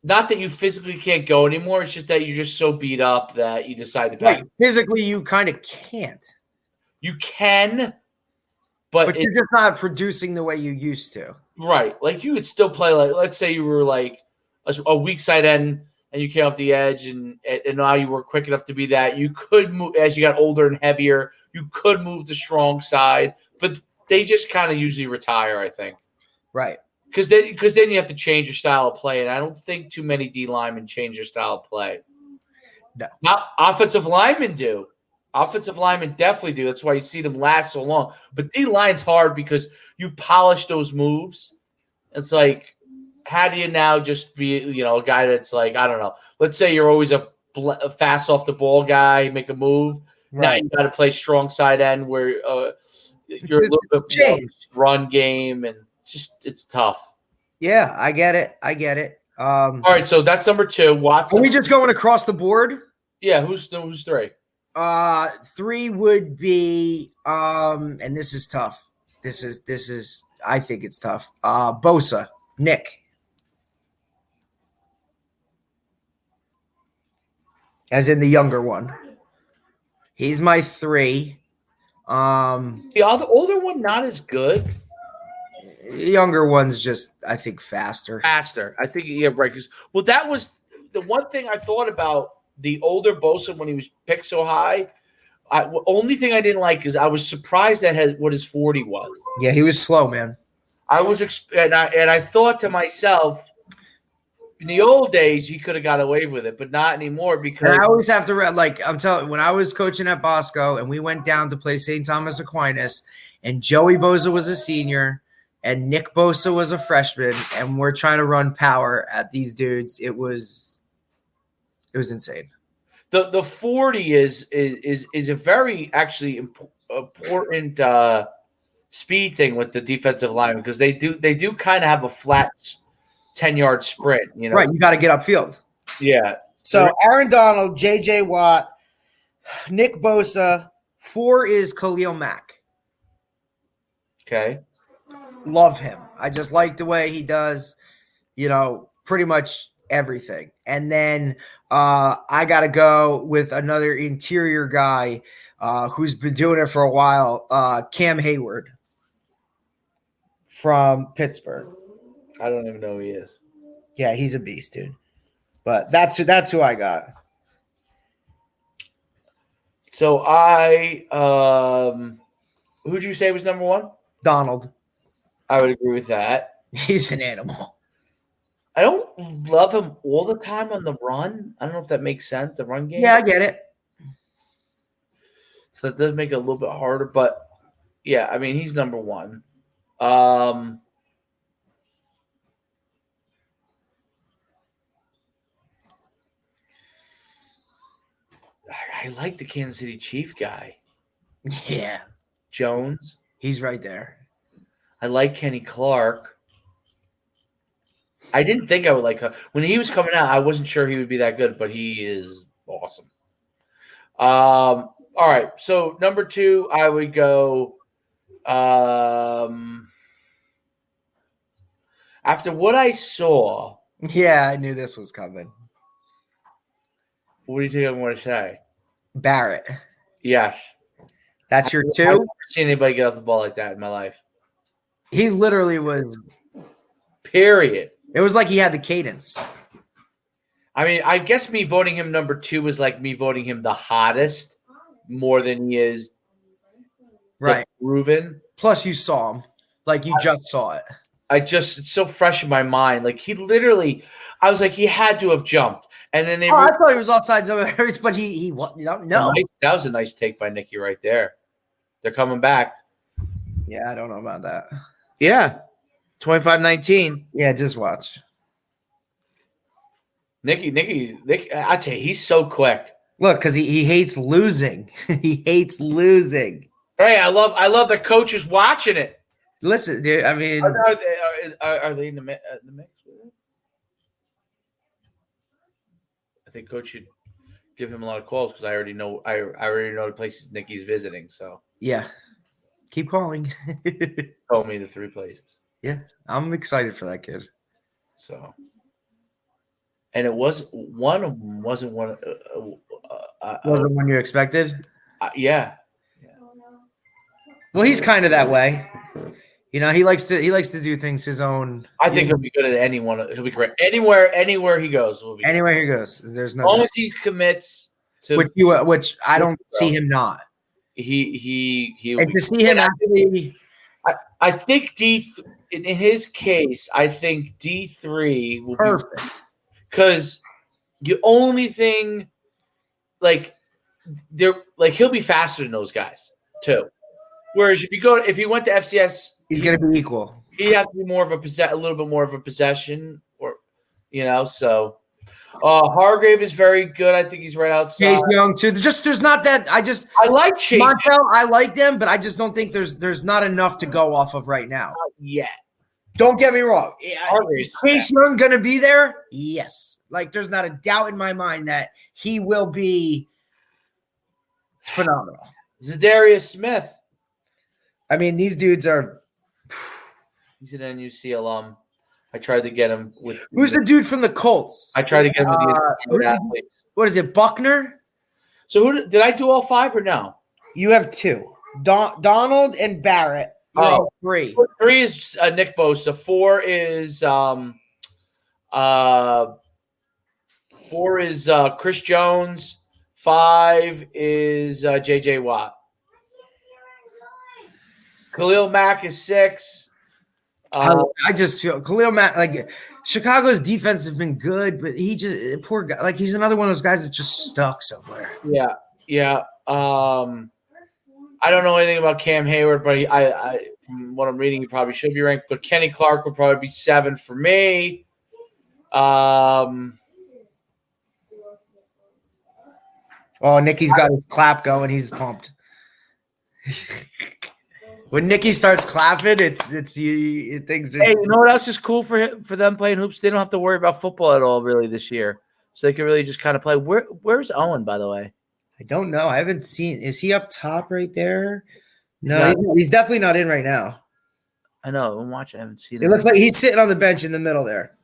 [SPEAKER 1] not that you physically can't go anymore. It's just that you're just so beat up that you decide to back.
[SPEAKER 3] Right. Physically, you kind of can't.
[SPEAKER 1] You can, but
[SPEAKER 3] you're just not producing the way you used to.
[SPEAKER 1] Right. Like you could still play like, let's say you were like a weak side end and you came off the edge and now you were quick enough to be that. You could move as you got older and heavier. You could move the strong side, but they just kind of usually retire, I think.
[SPEAKER 3] Right.
[SPEAKER 1] Because then you have to change your style of play, and I don't think too many D linemen change their style of play.
[SPEAKER 3] No.
[SPEAKER 1] Not offensive linemen do. Offensive linemen definitely do. That's why you see them last so long. But D line's hard because you polish those moves. It's like, how do you now just be, a guy that's like, I don't know. Let's say you're always a fast off the ball guy, make a move. Right. Now you got to play strong side end where you're a little bit more run game and. It's tough.
[SPEAKER 3] Yeah, I get it.
[SPEAKER 1] All right, so that's number 2. Watson.
[SPEAKER 3] Are we just going across the board?
[SPEAKER 1] Yeah, who's 3?
[SPEAKER 3] 3 would be and this is tough. This is I think it's tough. Bosa, Nick. As in the younger one. He's my 3.
[SPEAKER 1] The older one not as good.
[SPEAKER 3] Younger one's just, I think, faster.
[SPEAKER 1] I think, yeah, right. Well, that was the one thing I thought about the older Bosa when he was picked so high. Only thing I didn't like is I was surprised at what his 40 was.
[SPEAKER 3] Yeah, he was slow, man.
[SPEAKER 1] I was, and I thought to myself, in the old days, you could have got away with it, but not anymore because
[SPEAKER 3] and I always have to I'm telling you, when I was coaching at Bosco and we went down to play St. Thomas Aquinas, and Joey Bosa was a senior. And Nick Bosa was a freshman, and we're trying to run power at these dudes. It was insane.
[SPEAKER 1] The 40 is a very actually important speed thing with the defensive line because they do kind of have a flat 10-yard sprint.
[SPEAKER 3] Right? You got to get upfield.
[SPEAKER 1] Yeah.
[SPEAKER 3] So Aaron Donald, J.J. Watt, Nick Bosa. 4 is Khalil Mack.
[SPEAKER 1] Okay.
[SPEAKER 3] Love him. I just like the way he does, pretty much everything. And then I got to go with another interior guy who's been doing it for a while, Cam Hayward from Pittsburgh.
[SPEAKER 1] I don't even know who he is.
[SPEAKER 3] Yeah, he's a beast, dude. But that's who I got.
[SPEAKER 1] So who'd you say was number one?
[SPEAKER 3] Donald.
[SPEAKER 1] I would agree with that.
[SPEAKER 3] He's an animal.
[SPEAKER 1] I don't love him all the time on the run. I don't know if that makes sense, the run game.
[SPEAKER 3] Yeah, I get it.
[SPEAKER 1] So it does make it a little bit harder, but yeah, I mean, he's number one. I like the Kansas City Chief guy.
[SPEAKER 3] Yeah.
[SPEAKER 1] Jones.
[SPEAKER 3] He's right there.
[SPEAKER 1] I like Kenny Clark. I didn't think I would like him. When he was coming out, I wasn't sure he would be that good, but he is awesome. All right. So number two, I would go after what I saw.
[SPEAKER 3] Yeah, I knew this was coming.
[SPEAKER 1] What do you think I'm going to say?
[SPEAKER 3] Barrett.
[SPEAKER 1] Yes.
[SPEAKER 3] That's your two?
[SPEAKER 1] I've never seen anybody get off the ball like that in my life.
[SPEAKER 3] He literally was.
[SPEAKER 1] Period.
[SPEAKER 3] It was like he had the cadence.
[SPEAKER 1] I mean, I guess me voting him number two was like me voting him the hottest more than he is
[SPEAKER 3] right
[SPEAKER 1] proven.
[SPEAKER 3] Plus, you saw him. Like, you just saw it.
[SPEAKER 1] It's so fresh in my mind. Like, he literally, I was like, he had to have jumped. And then
[SPEAKER 3] I thought he was offsides of it, but he no.
[SPEAKER 1] That was a nice take by Nicky right there. They're coming back.
[SPEAKER 3] Yeah, I don't know about that.
[SPEAKER 1] Yeah. 25-19.
[SPEAKER 3] Yeah, just watch.
[SPEAKER 1] Nicky, I tell you, he's so quick.
[SPEAKER 3] Look, because he hates losing. He hates losing.
[SPEAKER 1] Hey, I love the coaches watching it.
[SPEAKER 3] Listen, dude, I mean,
[SPEAKER 1] are they in the mix with it? I think Coach should give him a lot of calls because I already know the places Nicky's visiting. So
[SPEAKER 3] yeah, keep calling.
[SPEAKER 1] Told me the three places.
[SPEAKER 3] Yeah, I'm excited for that kid.
[SPEAKER 1] So, and it wasn't one.
[SPEAKER 3] Wasn't one you expected?
[SPEAKER 1] Yeah.
[SPEAKER 3] Well, he's kind of that way. You know, he likes to do things his own.
[SPEAKER 1] I think he'll be good at anyone. He'll be great anywhere he goes.
[SPEAKER 3] Anywhere he goes, there's no.
[SPEAKER 1] As long as he commits to
[SPEAKER 3] which I don't see him not.
[SPEAKER 1] He
[SPEAKER 3] and to see him actually.
[SPEAKER 1] I think in his case, I think D3 will
[SPEAKER 3] perfect
[SPEAKER 1] because the only thing he'll be faster than those guys too. Whereas if he went to FCS,
[SPEAKER 3] he's going to be equal.
[SPEAKER 1] He'd have to be more of a little bit more of a possession, or so. Hargrave is very good. I think he's right outside.
[SPEAKER 3] Chase Young too. There's not that. I like Chase. Montel, I like them, but I just don't think there's not enough to go off of right now.
[SPEAKER 1] Not yet.
[SPEAKER 3] Don't get me wrong. Is Chase Young going to be there? Yes. Like, there's not a doubt in my mind that he will be phenomenal.
[SPEAKER 1] Zadarius Smith.
[SPEAKER 3] I mean, these dudes are.
[SPEAKER 1] He's an NUC alum. I tried to get him with.
[SPEAKER 3] Who's the dude from the Colts?
[SPEAKER 1] I tried to get him with the athletes.
[SPEAKER 3] What is it, Buckner?
[SPEAKER 1] So who did I do all five or no?
[SPEAKER 3] You have two. Donald and Barrett. Three.
[SPEAKER 1] So 3 is Nick Bosa. 4 is 4 is Chris Jones. 5 is JJ Watt. Khalil Mack is 6.
[SPEAKER 3] I just feel Khalil Mack, like, Chicago's defense has been good, but he just poor guy. Like, he's another one of those guys that's just stuck somewhere.
[SPEAKER 1] Yeah. I don't know anything about Cam Hayward, but I from what I'm reading, he probably should be ranked. But Kenny Clark would probably be 7 for me.
[SPEAKER 3] Oh, Nicky's got his clap going. He's pumped. When Nicky starts clapping, things are.
[SPEAKER 1] Hey, you know what else is cool for them playing hoops? They don't have to worry about football at all really this year, so they can really just kind of play. Where's Owen, by the way?
[SPEAKER 3] I don't know. I haven't seen. Is he up top right there? No, he's definitely not in right now.
[SPEAKER 1] I know. I'm watching. I haven't seen
[SPEAKER 3] it. It looks like he's sitting on the bench in the middle there.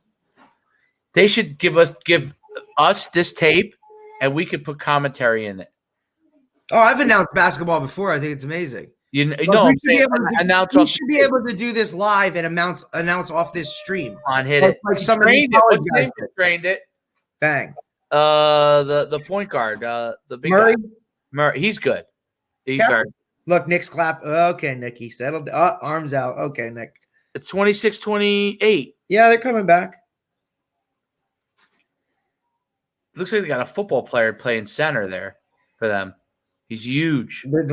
[SPEAKER 1] They should give us this tape, and we could put commentary in it.
[SPEAKER 3] Oh, I've announced basketball before. I think it's amazing.
[SPEAKER 1] We should be
[SPEAKER 3] able to do this live and announce off this stream.
[SPEAKER 1] On hit it.
[SPEAKER 3] Like some trained
[SPEAKER 1] it.
[SPEAKER 3] Bang.
[SPEAKER 1] The point guard, the big
[SPEAKER 3] Murray.
[SPEAKER 1] guy. Murray. He's good. He's
[SPEAKER 3] Cap-
[SPEAKER 1] very.
[SPEAKER 3] Look, Nick's clap. Okay, Nick. He settled. Arms out. Okay, Nick.
[SPEAKER 1] It's 26-28.
[SPEAKER 3] Yeah, they're coming back.
[SPEAKER 1] Looks like they got a football player playing center there for them. He's huge.
[SPEAKER 3] Look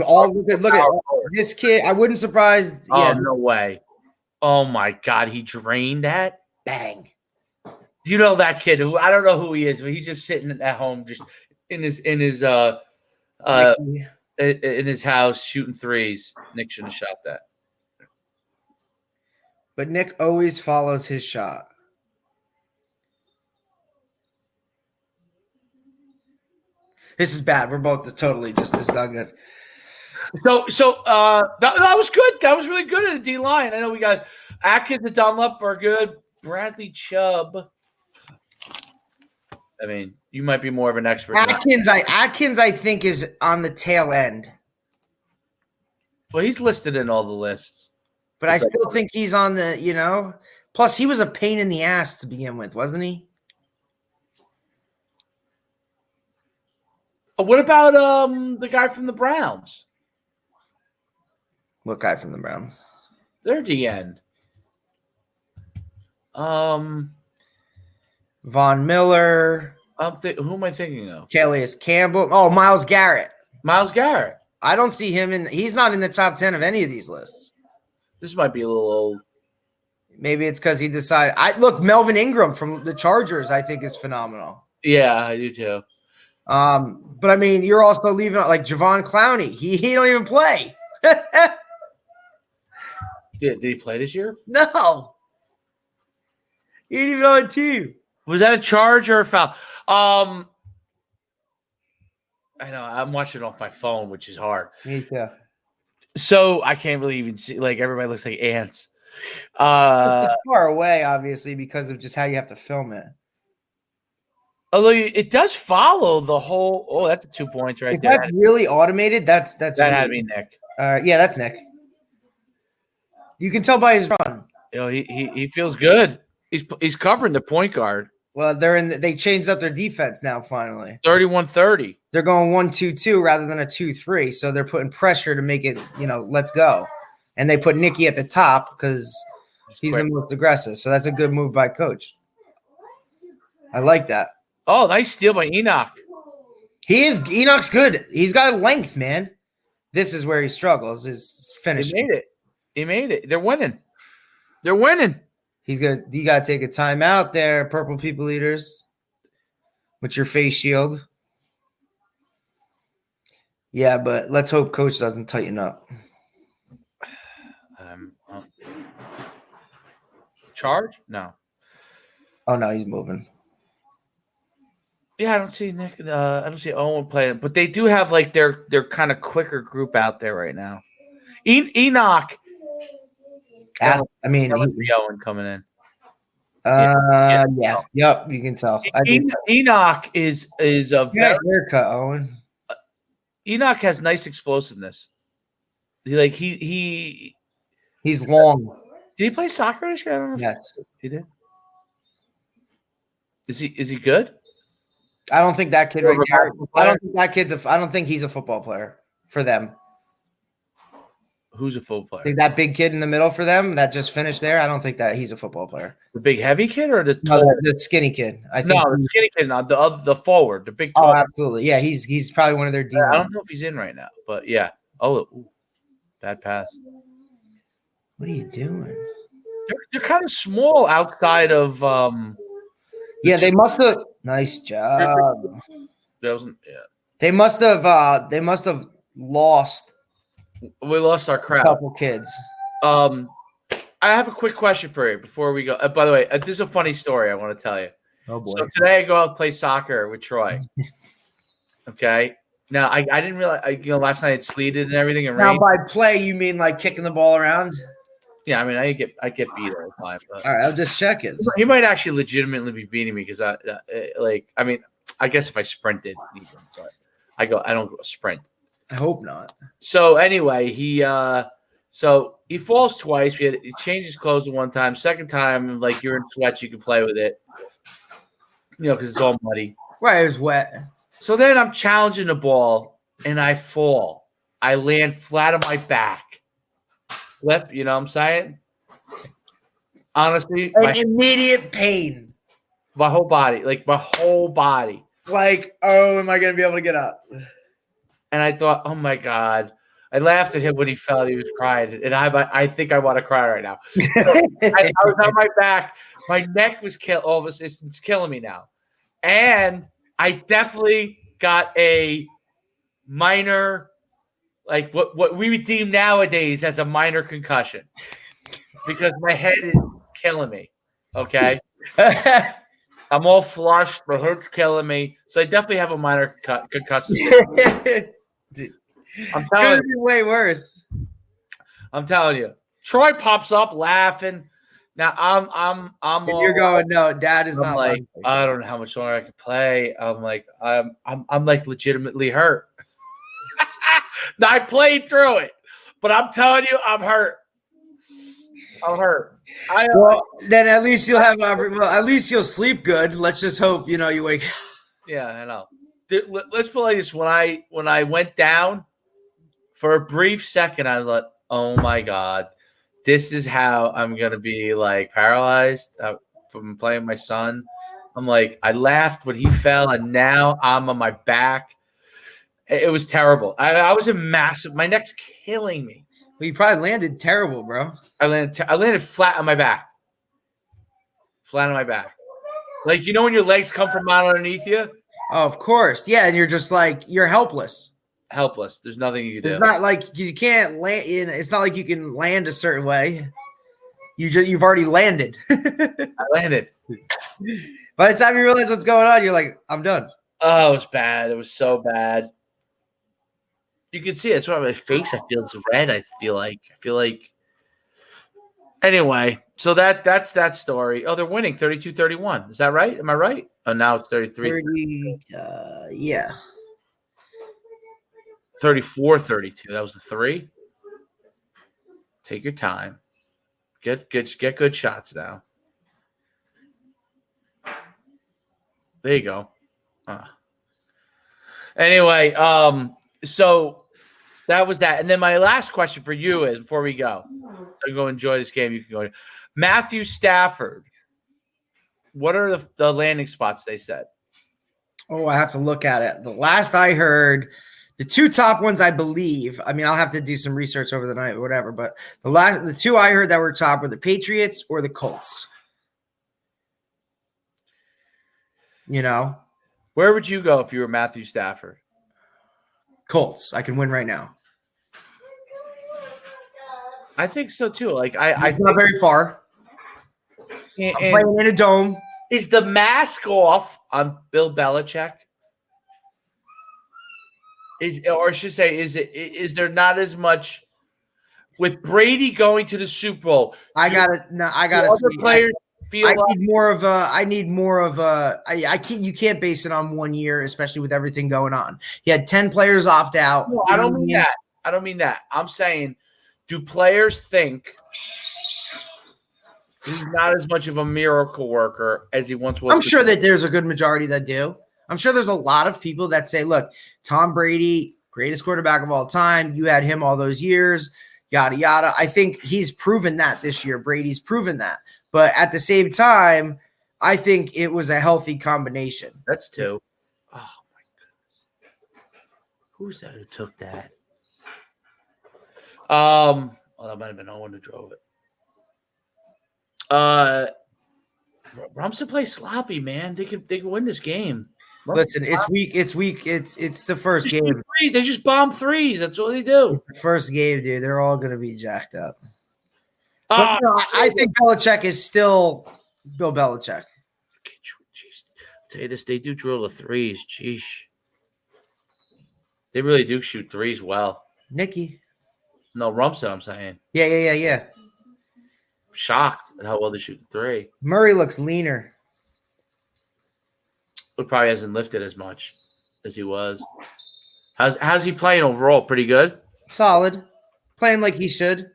[SPEAKER 3] at this kid. I wouldn't surprise.
[SPEAKER 1] Oh, no way. Oh, my God. He drained that?
[SPEAKER 3] Bang.
[SPEAKER 1] You know that kid who I don't know who he is, but he's just sitting at home, just in his house shooting threes. Nick shouldn't have shot that.
[SPEAKER 3] But Nick always follows his shot. This is bad. We're both totally just this is not good.
[SPEAKER 1] So that was good. That was really good at the D line. I know we got Atkins and Dunlap are good. Bradley Chubb. I mean, you might be more of an expert.
[SPEAKER 3] Atkins, I think, is on the tail end.
[SPEAKER 1] Well, he's listed in all the lists.
[SPEAKER 3] But I still think he's on the, plus he was a pain in the ass to begin with, wasn't he?
[SPEAKER 1] What about the guy from the Browns?
[SPEAKER 3] What guy from the Browns?
[SPEAKER 1] They're DN.
[SPEAKER 3] Von Miller.
[SPEAKER 1] Who am I thinking of?
[SPEAKER 3] Calais Campbell. Oh, Myles Garrett.
[SPEAKER 1] Myles Garrett.
[SPEAKER 3] I don't see him he's not in the top 10 of any of these lists.
[SPEAKER 1] This might be a little old.
[SPEAKER 3] Maybe it's because he decided. Look, Melvin Ingram from the Chargers, I think, is phenomenal.
[SPEAKER 1] Yeah, I do too.
[SPEAKER 3] But I mean, you're also leaving out like Javon Clowney. He don't even play.
[SPEAKER 1] Did he play this year?
[SPEAKER 3] No. He didn't even on a team.
[SPEAKER 1] Was that a charge or a foul? I know I'm watching off my phone, which is hard.
[SPEAKER 3] Me too.
[SPEAKER 1] So I can't really even see. Like everybody looks like ants.
[SPEAKER 3] It's far away, obviously, because of just how you have to film it.
[SPEAKER 1] Although it does follow the whole. Oh, that's 2 points right there.
[SPEAKER 3] That's really automated. That's
[SPEAKER 1] that
[SPEAKER 3] really,
[SPEAKER 1] had to be Nick.
[SPEAKER 3] Yeah, that's Nick. You can tell by his run.
[SPEAKER 1] He feels good. He's covering the point guard.
[SPEAKER 3] Well, they changed up their defense now. Finally,
[SPEAKER 1] 31-30.
[SPEAKER 3] They're going 1-2-2 rather than a 2-3. So they're putting pressure to make it. Let's go. And they put Nicky at the top because he's the most aggressive. So that's a good move by coach. I like that.
[SPEAKER 1] Oh, nice steal by Enoch.
[SPEAKER 3] Enoch's good. He's got length, man. This is where he struggles. Is finishing.
[SPEAKER 1] He made it. They're winning.
[SPEAKER 3] You gotta take a timeout there, Purple People Eaters. With your face shield. Yeah, but let's hope coach doesn't tighten up.
[SPEAKER 1] Charge? No.
[SPEAKER 3] Oh no, he's moving.
[SPEAKER 1] Yeah, I don't see Nick. I don't see Owen playing, but they do have like their kind of quicker group out there right now. Enoch.
[SPEAKER 3] I mean,
[SPEAKER 1] Owen coming in.
[SPEAKER 3] Yeah. Yep, you can tell.
[SPEAKER 1] Enoch is a very
[SPEAKER 3] haircut, Owen.
[SPEAKER 1] Enoch has nice explosiveness. He's
[SPEAKER 3] long.
[SPEAKER 1] Did he play soccer this year? I don't know.
[SPEAKER 3] Yes,
[SPEAKER 1] he did. Is he good?
[SPEAKER 3] I don't think that kid right there. I don't think he's a football player for them.
[SPEAKER 1] Who's a football player?
[SPEAKER 3] That big kid in the middle for them that just finished there. I don't think that he's a football player.
[SPEAKER 1] The big heavy kid or the
[SPEAKER 3] skinny kid?
[SPEAKER 1] The skinny kid, not the forward, the big.
[SPEAKER 3] Oh, absolutely, yeah. He's probably one of their.
[SPEAKER 1] I don't know if he's in right now, but yeah. Oh, bad pass.
[SPEAKER 3] What are you doing?
[SPEAKER 1] They're kind of small outside of.
[SPEAKER 3] Yeah, they must have. Nice job.
[SPEAKER 1] That wasn't. Yeah.
[SPEAKER 3] They must have lost.
[SPEAKER 1] We lost our crowd.
[SPEAKER 3] A couple kids.
[SPEAKER 1] I have a quick question for you before we go. By the way, this is a funny story I want to tell you.
[SPEAKER 3] Oh boy!
[SPEAKER 1] So today I go out and play soccer with Troy. Okay. Now I didn't realize. Last night it sleeted and everything and rained.
[SPEAKER 3] Now by play you mean like kicking the ball around?
[SPEAKER 1] Yeah, I mean I get beat all the time. But
[SPEAKER 3] all right, I'll just check it.
[SPEAKER 1] He might actually legitimately be beating me because I guess if I sprinted, but I don't go sprint.
[SPEAKER 3] I hope not.
[SPEAKER 1] So anyway, he falls twice. He changed his clothes one time. Second time, like you're in sweats, you can play with it. because it's all muddy.
[SPEAKER 3] Right, it was wet.
[SPEAKER 1] So then I'm challenging the ball, and I fall. I land flat on my back. Flip, you know what I'm saying? Honestly,
[SPEAKER 3] Immediate pain.
[SPEAKER 1] my whole body.
[SPEAKER 3] Like, oh, am I going to be able to get up?
[SPEAKER 1] And I thought, oh, my God. I laughed at him when he fell. He was crying. And I think I want to cry right now. I was on my back. My neck was it's killing me now. And I definitely got a minor, like what we would deem nowadays as a minor concussion. Because my head is killing me. Okay? I'm all flushed. My head's killing me. So I definitely have a minor concussive. I'm telling you,
[SPEAKER 3] be way worse.
[SPEAKER 1] I'm telling you. Troy pops up laughing. Now I'm
[SPEAKER 3] and you're going, no, Dad is not
[SPEAKER 1] like, I don't know how much longer I can play. I'm like, I'm like legitimately hurt. Now I played through it, but I'm telling you, I'm hurt.
[SPEAKER 3] Well, then at least you'll have. Well, at least you'll sleep good. Let's just hope you wake.
[SPEAKER 1] Yeah, I know. Let's put it like this: when I went down for a brief second, I was like, "Oh my God, this is how I'm gonna be like paralyzed from playing my son." I'm like, I laughed when he fell, and now I'm on my back. It was terrible. I was in massive. My neck's killing me.
[SPEAKER 3] Well, you probably landed terrible, bro.
[SPEAKER 1] I landed flat on my back. Flat on my back. Like, when your legs come from out underneath you?
[SPEAKER 3] Oh, of course. Yeah, and you're just like, you're helpless.
[SPEAKER 1] Helpless. There's nothing you can do.
[SPEAKER 3] It's not like you can't land it's not like you can land a certain way. You've already landed.
[SPEAKER 1] I landed.
[SPEAKER 3] By the time you realize what's going on, you're like, I'm done.
[SPEAKER 1] Oh, it was bad. It was so bad. You can see it. It's why my face, I feel it's red. I feel like. Anyway, so that's that story. Oh, they're winning 32-31. Is that right? Am I right? Oh, now it's 33.
[SPEAKER 3] Yeah.
[SPEAKER 1] 34-32. That was the 3. Take your time. Get good shots now. There you go. Anyway, so that was that. And then my last question for you is, before we go, so go enjoy this game. You can go. Matthew Stafford. What are the landing spots they said?
[SPEAKER 3] Oh, I have to look at it. The last I heard, the 2 top ones, I believe. I mean, I'll have to do some research over the night or whatever. But the 2 I heard that were top were the Patriots or the Colts.
[SPEAKER 1] Where would you go if you were Matthew Stafford?
[SPEAKER 3] Colts. I can win right now.
[SPEAKER 1] I think so too. Like I
[SPEAKER 3] not very far. I'm playing in a dome.
[SPEAKER 1] Is the mask off on Bill Belichick? Is there not as much with Brady going to the Super Bowl?
[SPEAKER 3] I gotta
[SPEAKER 1] see. Players
[SPEAKER 3] I need more of a. You can't base it on 1 year, especially with everything going on. He had 10 players opt out.
[SPEAKER 1] No, I don't mean that. I'm saying, do players think he's not as much of a miracle worker as he once was?
[SPEAKER 3] I'm sure that there's a good majority that do. I'm sure there's a lot of people that say, look, Tom Brady, greatest quarterback of all time. You had him all those years, yada, yada. I think he's proven that this year. Brady's proven that. But at the same time, I think it was a healthy combination.
[SPEAKER 1] That's 2. Oh, my goodness. Who's that who took that? That might have been Owen who drove it. Rumson plays sloppy, man. They could win this game.
[SPEAKER 3] Listen, it's week. It's the first game.
[SPEAKER 1] They just bomb threes. That's what they do.
[SPEAKER 3] The first game, dude. They're all going to be jacked up. But I think Belichick is still Bill Belichick.
[SPEAKER 1] Jeez. I'll tell you this, they do drill the threes. Jeez. They really do shoot threes well.
[SPEAKER 3] Nicky.
[SPEAKER 1] No, Rumson, I'm saying.
[SPEAKER 3] Yeah.
[SPEAKER 1] Shocked at how well they shoot the 3.
[SPEAKER 3] Murray looks leaner.
[SPEAKER 1] It probably hasn't lifted as much as he was. How's he playing overall? Pretty good?
[SPEAKER 3] Solid. Playing like he should.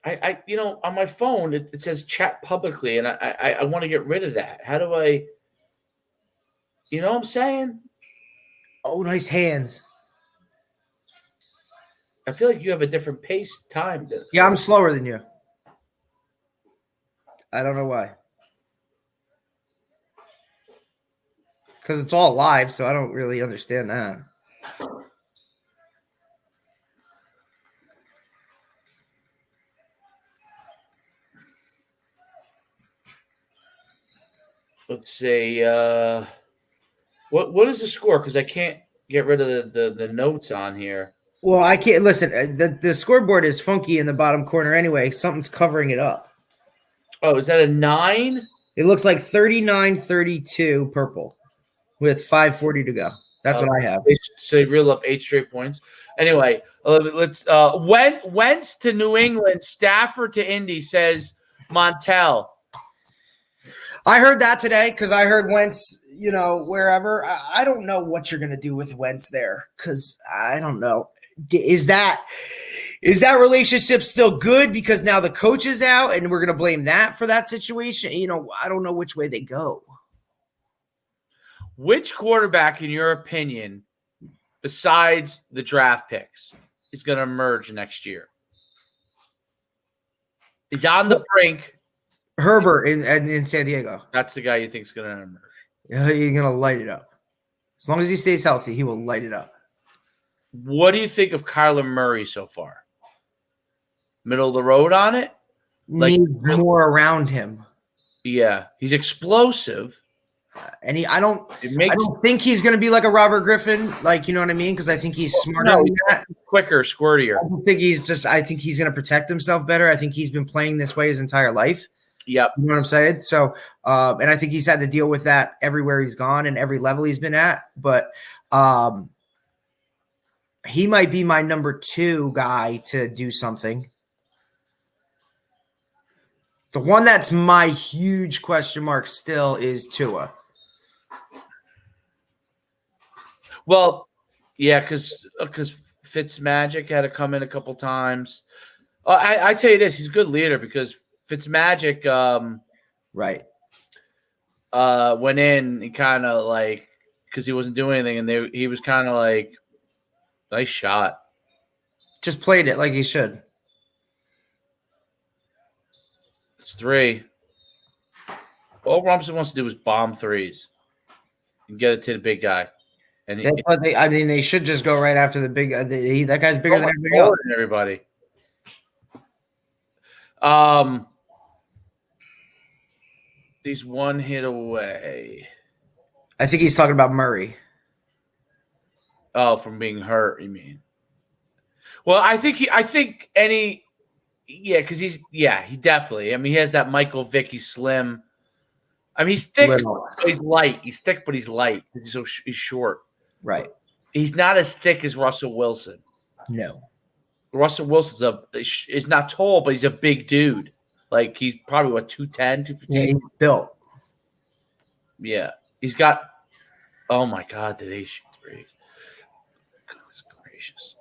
[SPEAKER 1] on my phone it says chat publicly, and I want to get rid of that. How do I? You know what I'm saying?
[SPEAKER 3] Oh, nice hands.
[SPEAKER 1] I feel like you have a different pace time.
[SPEAKER 3] Yeah, I'm slower than you. I don't know why. Because it's all live, so I don't really understand that.
[SPEAKER 1] Let's say what is the score? Because I can't get rid of the notes on here.
[SPEAKER 3] Well, I can't listen. The scoreboard is funky in the bottom corner anyway. Something's covering it up.
[SPEAKER 1] Oh, is that a 9?
[SPEAKER 3] It looks like 39-32 purple with 5:40 to go. That's what I have.
[SPEAKER 1] So they reel up 8 straight points. Anyway, let's Wentz to New England, Stafford to Indy, says Montel.
[SPEAKER 3] I heard that today because I heard Wentz, wherever. I don't know what you're going to do with Wentz there because I don't know. Is that relationship still good because now the coach is out and we're going to blame that for that situation? I don't know which way they go.
[SPEAKER 1] Which quarterback, in your opinion, besides the draft picks, is going to emerge next year? He's on the brink.
[SPEAKER 3] Herbert in San Diego.
[SPEAKER 1] That's the guy you think is going to emerge.
[SPEAKER 3] Yeah, he's going to light it up. As long as he stays healthy, he will light it up.
[SPEAKER 1] What do you think of Kyler Murray so far? Middle of the road on it?
[SPEAKER 3] Need more around him.
[SPEAKER 1] Yeah, he's explosive.
[SPEAKER 3] And I don't think he's going to be like a Robert Griffin, you know what I mean? Because I think he's smarter than that.
[SPEAKER 1] Quicker, squirtier.
[SPEAKER 3] I think he's going to protect himself better. I think he's been playing this way his entire life.
[SPEAKER 1] Yep.
[SPEAKER 3] You know what I'm saying? So, and I think he's had to deal with that everywhere he's gone and every level he's been at. But he might be my number 2 guy to do something. The one that's my huge question mark still is Tua.
[SPEAKER 1] Well, yeah, because Fitzmagic had to come in a couple times. I tell you this, he's a good leader because Fitzmagic
[SPEAKER 3] right.
[SPEAKER 1] Went in and kind of because he wasn't doing anything, and he was kind of nice shot.
[SPEAKER 3] Just played it like he should.
[SPEAKER 1] It's 3. All Robinson wants to do is bomb 3s and get it to the big guy. And
[SPEAKER 3] they should just go right after the big. That guy's bigger than
[SPEAKER 1] everybody. He's one hit away.
[SPEAKER 3] I think he's talking about Murray.
[SPEAKER 1] Oh, from being hurt, you mean? Well, because he definitely. I mean, he has that Michael Vick. He's slim. I mean, he's thick. But he's light. He's thick, but he's light. He's short.
[SPEAKER 3] Right.
[SPEAKER 1] He's not as thick as Russell Wilson.
[SPEAKER 3] No.
[SPEAKER 1] Russell Wilson's is not tall, but he's a big dude. He's probably 210, 215.
[SPEAKER 3] Yeah, he's built.
[SPEAKER 1] Yeah. He's got. Oh my God! Did he shoot 3s? Goodness gracious.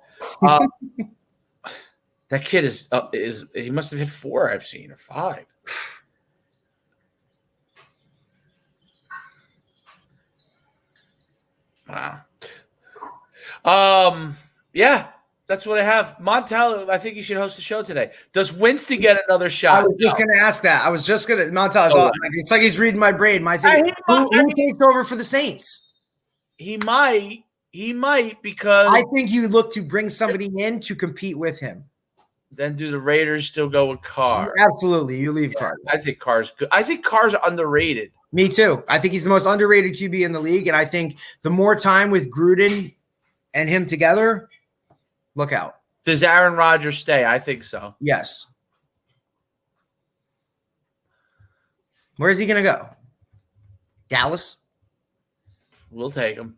[SPEAKER 1] That kid is he must have hit 4 I've seen, or 5. Wow. Yeah, that's what I have. Montel, I think you should host the show today. Does Winston get another shot?
[SPEAKER 3] I was just going to ask that. Montel, it's like he's reading my brain. My thing. Who takes over for the Saints?
[SPEAKER 1] He might because
[SPEAKER 3] I think you look to bring somebody in to compete with him.
[SPEAKER 1] Then do the Raiders still go with Carr?
[SPEAKER 3] Absolutely. You leave Carr.
[SPEAKER 1] I think Carr's good. I think Carr's underrated.
[SPEAKER 3] Me too. I think he's the most underrated QB in the league. And I think the more time with Gruden and him together, look out.
[SPEAKER 1] Does Aaron Rodgers stay? I think so.
[SPEAKER 3] Yes. Where is he going to go? Dallas?
[SPEAKER 1] We'll take him.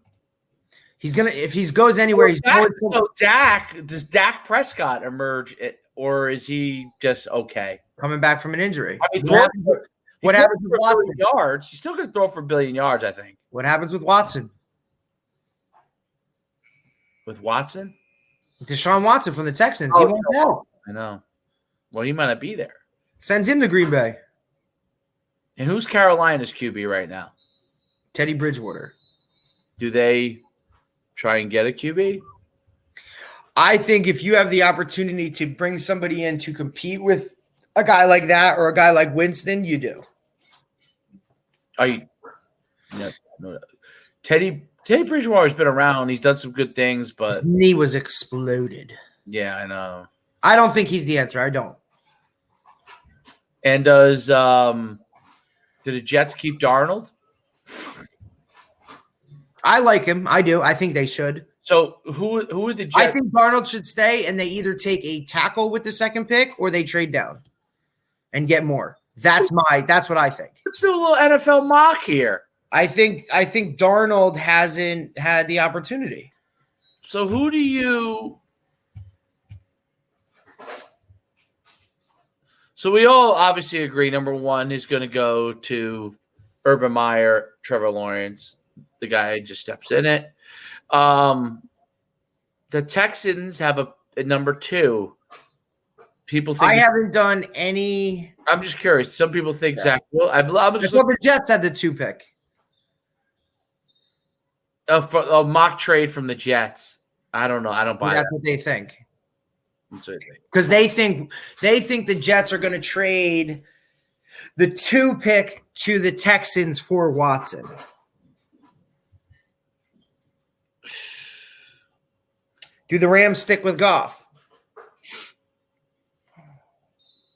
[SPEAKER 3] He's going to – if he goes anywhere, he's going
[SPEAKER 1] to – does Dak Prescott emerge – or is he just okay?
[SPEAKER 3] Coming back from an injury.
[SPEAKER 1] I mean,
[SPEAKER 3] what happens with Watson?
[SPEAKER 1] Yards? He's still going to throw for 1 billion yards, I think.
[SPEAKER 3] What happens with Watson?
[SPEAKER 1] With Watson?
[SPEAKER 3] Deshaun Watson from the Texans. He won't go.
[SPEAKER 1] I know. Well, he might not be there.
[SPEAKER 3] Send him to Green Bay.
[SPEAKER 1] And who's Carolina's QB right now?
[SPEAKER 3] Teddy Bridgewater.
[SPEAKER 1] Do they try and get a QB?
[SPEAKER 3] I think if you have the opportunity to bring somebody in to compete with a guy like that or a guy like Winston, you do.
[SPEAKER 1] No. Teddy Bridgewater's been around. He's done some good things, but
[SPEAKER 3] his knee was exploded.
[SPEAKER 1] Yeah, I know.
[SPEAKER 3] I don't think he's the answer. I don't.
[SPEAKER 1] And do the Jets keep Darnold?
[SPEAKER 3] I like him. I do. I think they should.
[SPEAKER 1] So who would the Jets?
[SPEAKER 3] I think Darnold should stay, and they either take a tackle with the second pick or they trade down and get more. That's what I think.
[SPEAKER 1] Let's do a little NFL mock here.
[SPEAKER 3] I think Darnold hasn't had the opportunity.
[SPEAKER 1] So who do you? So we all obviously agree. Number one is going to go to Urban Meyer, Trevor Lawrence, the guy who just steps in it. The Texans have a number two. People think
[SPEAKER 3] I haven't done any.
[SPEAKER 1] I'm just curious. Some people think Zach. Well, I'm just
[SPEAKER 3] the Jets had the 2 pick.
[SPEAKER 1] A mock trade from the Jets. I don't know. I don't buy
[SPEAKER 3] That's
[SPEAKER 1] that.
[SPEAKER 3] what they think.
[SPEAKER 1] Because
[SPEAKER 3] they think the Jets are going to trade the 2 pick to the Texans for Watson. Do the Rams stick with Goff?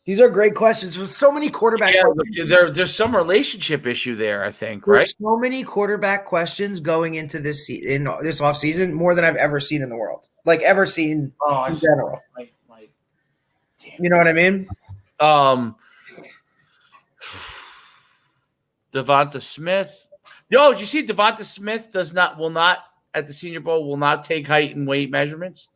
[SPEAKER 3] These are great questions. There's so many quarterback questions.
[SPEAKER 1] There's some relationship issue there, I think, right?
[SPEAKER 3] There's so many quarterback questions going into this offseason, more than I've ever seen in the world. Like, ever seen in general. You know what I mean?
[SPEAKER 1] Devonta Smith. Yo, did you see Devonta Smith will not at the Senior Bowl will not take height and weight measurements?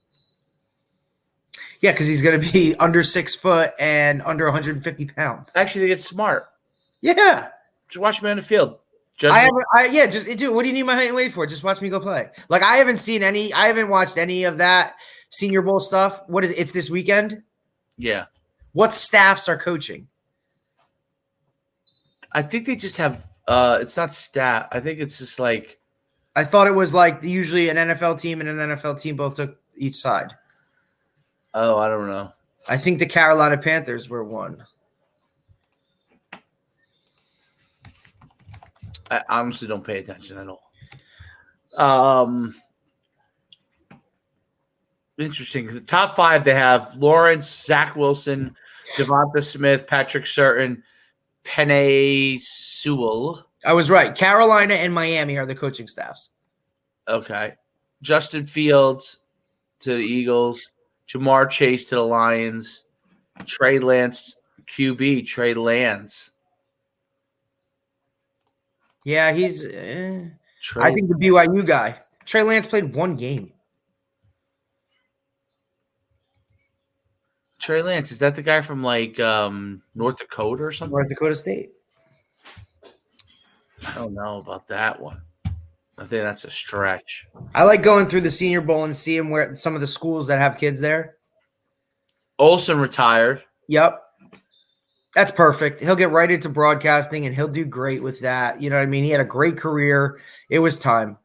[SPEAKER 3] Yeah, because he's going to be under 6 foot and under 150 pounds.
[SPEAKER 1] Actually, they get smart.
[SPEAKER 3] Yeah.
[SPEAKER 1] Just watch me on the field.
[SPEAKER 3] Dude, what do you need my height and weight for? Just watch me go play. Like, I haven't watched any of that Senior Bowl stuff. What is it? It's this weekend?
[SPEAKER 1] Yeah.
[SPEAKER 3] What staffs are coaching?
[SPEAKER 1] I think they just have it's not staff. I think it's just like
[SPEAKER 3] I thought it was like usually an NFL team and an NFL team both took each side.
[SPEAKER 1] Oh, I don't know.
[SPEAKER 3] I think the Carolina Panthers were one.
[SPEAKER 1] I honestly don't pay attention at all. Interesting. The top 5 they have Lawrence, Zach Wilson, Devonta Smith, Patrick Surtain, Penei Sewell.
[SPEAKER 3] I was right. Carolina and Miami are the coaching staffs.
[SPEAKER 1] Okay. Justin Fields to the Eagles. Jamar Chase to the Lions. Trey Lance, QB, Trey Lance.
[SPEAKER 3] Yeah, he's I think the BYU guy. Trey Lance played 1 game.
[SPEAKER 1] Trey Lance, is that the guy from like North Dakota or something?
[SPEAKER 3] North Dakota State.
[SPEAKER 1] I don't know about that one. I think that's a stretch.
[SPEAKER 3] I like going through the Senior Bowl and seeing where some of the schools that have kids there.
[SPEAKER 1] Olsen retired.
[SPEAKER 3] Yep. That's perfect. He'll get right into broadcasting and he'll do great with that. You know what I mean? He had a great career. It was time.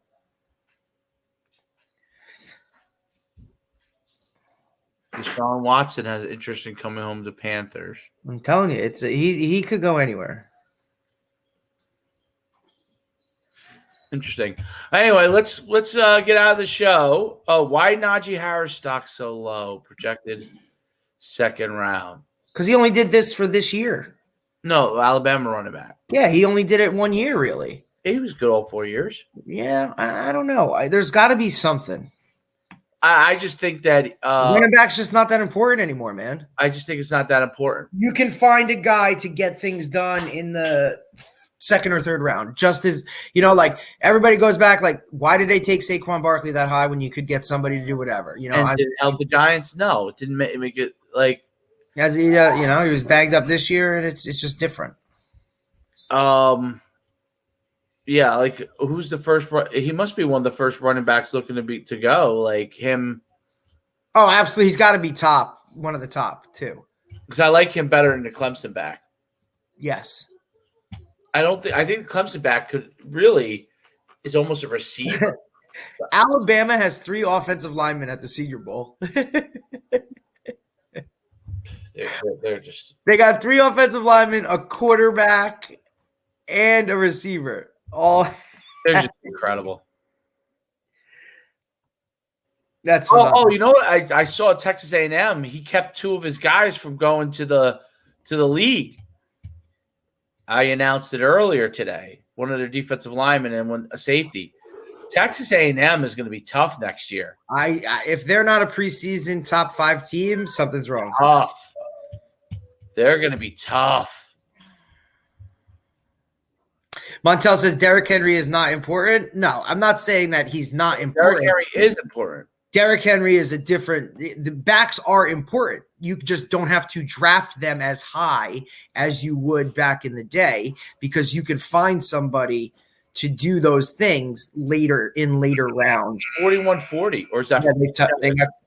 [SPEAKER 1] Deshaun Watson has interest in coming home to Panthers.
[SPEAKER 3] I'm telling you, he could go anywhere.
[SPEAKER 1] Interesting. Anyway, let's get out of the show. Oh, why Najee Harris stock so low? Projected 2nd round.
[SPEAKER 3] Because he only did this for this year.
[SPEAKER 1] No, Alabama running back.
[SPEAKER 3] Yeah, he only did it 1 year, really.
[SPEAKER 1] He was good all 4 years.
[SPEAKER 3] Yeah, I don't know. There's got to be something.
[SPEAKER 1] I just think that
[SPEAKER 3] running back's just not that important anymore, man.
[SPEAKER 1] I just think it's not that important.
[SPEAKER 3] You can find a guy to get things done in the 2nd or 3rd round. Just as, like everybody goes back, like, why did they take Saquon Barkley that high when you could get somebody to do whatever?
[SPEAKER 1] Did it help the Giants? No, it didn't make it like.
[SPEAKER 3] As he, he was banged up this year, and it's just different.
[SPEAKER 1] Yeah, like who's the first? He must be one of the first running backs looking to go. Like him.
[SPEAKER 3] Oh, absolutely, he's got to be one of the top 2.
[SPEAKER 1] because I like him better than the Clemson back.
[SPEAKER 3] Yes.
[SPEAKER 1] I think the Clemson back is almost a receiver.
[SPEAKER 3] Alabama has 3 offensive linemen at the Senior Bowl.
[SPEAKER 1] They're just.
[SPEAKER 3] They got 3 offensive linemen, a quarterback, and a receiver. They're
[SPEAKER 1] just incredible.
[SPEAKER 3] That's
[SPEAKER 1] you know what? I saw Texas A&M. He kept 2 of his guys from going to the league. I announced it earlier today. One of their defensive linemen and a safety. Texas A&M is going to be tough next year.
[SPEAKER 3] If they're not a preseason top 5 team, something's wrong.
[SPEAKER 1] Tough. They're going to be tough.
[SPEAKER 3] Montel says Derrick Henry is not important. No, I'm not saying that he's not important.
[SPEAKER 1] Derrick Henry is important.
[SPEAKER 3] Derrick Henry is the backs are important. You just don't have to draft them as high as you would back in the day because you could find somebody to do those things later rounds.
[SPEAKER 1] 41-40, or is that?
[SPEAKER 3] Yeah,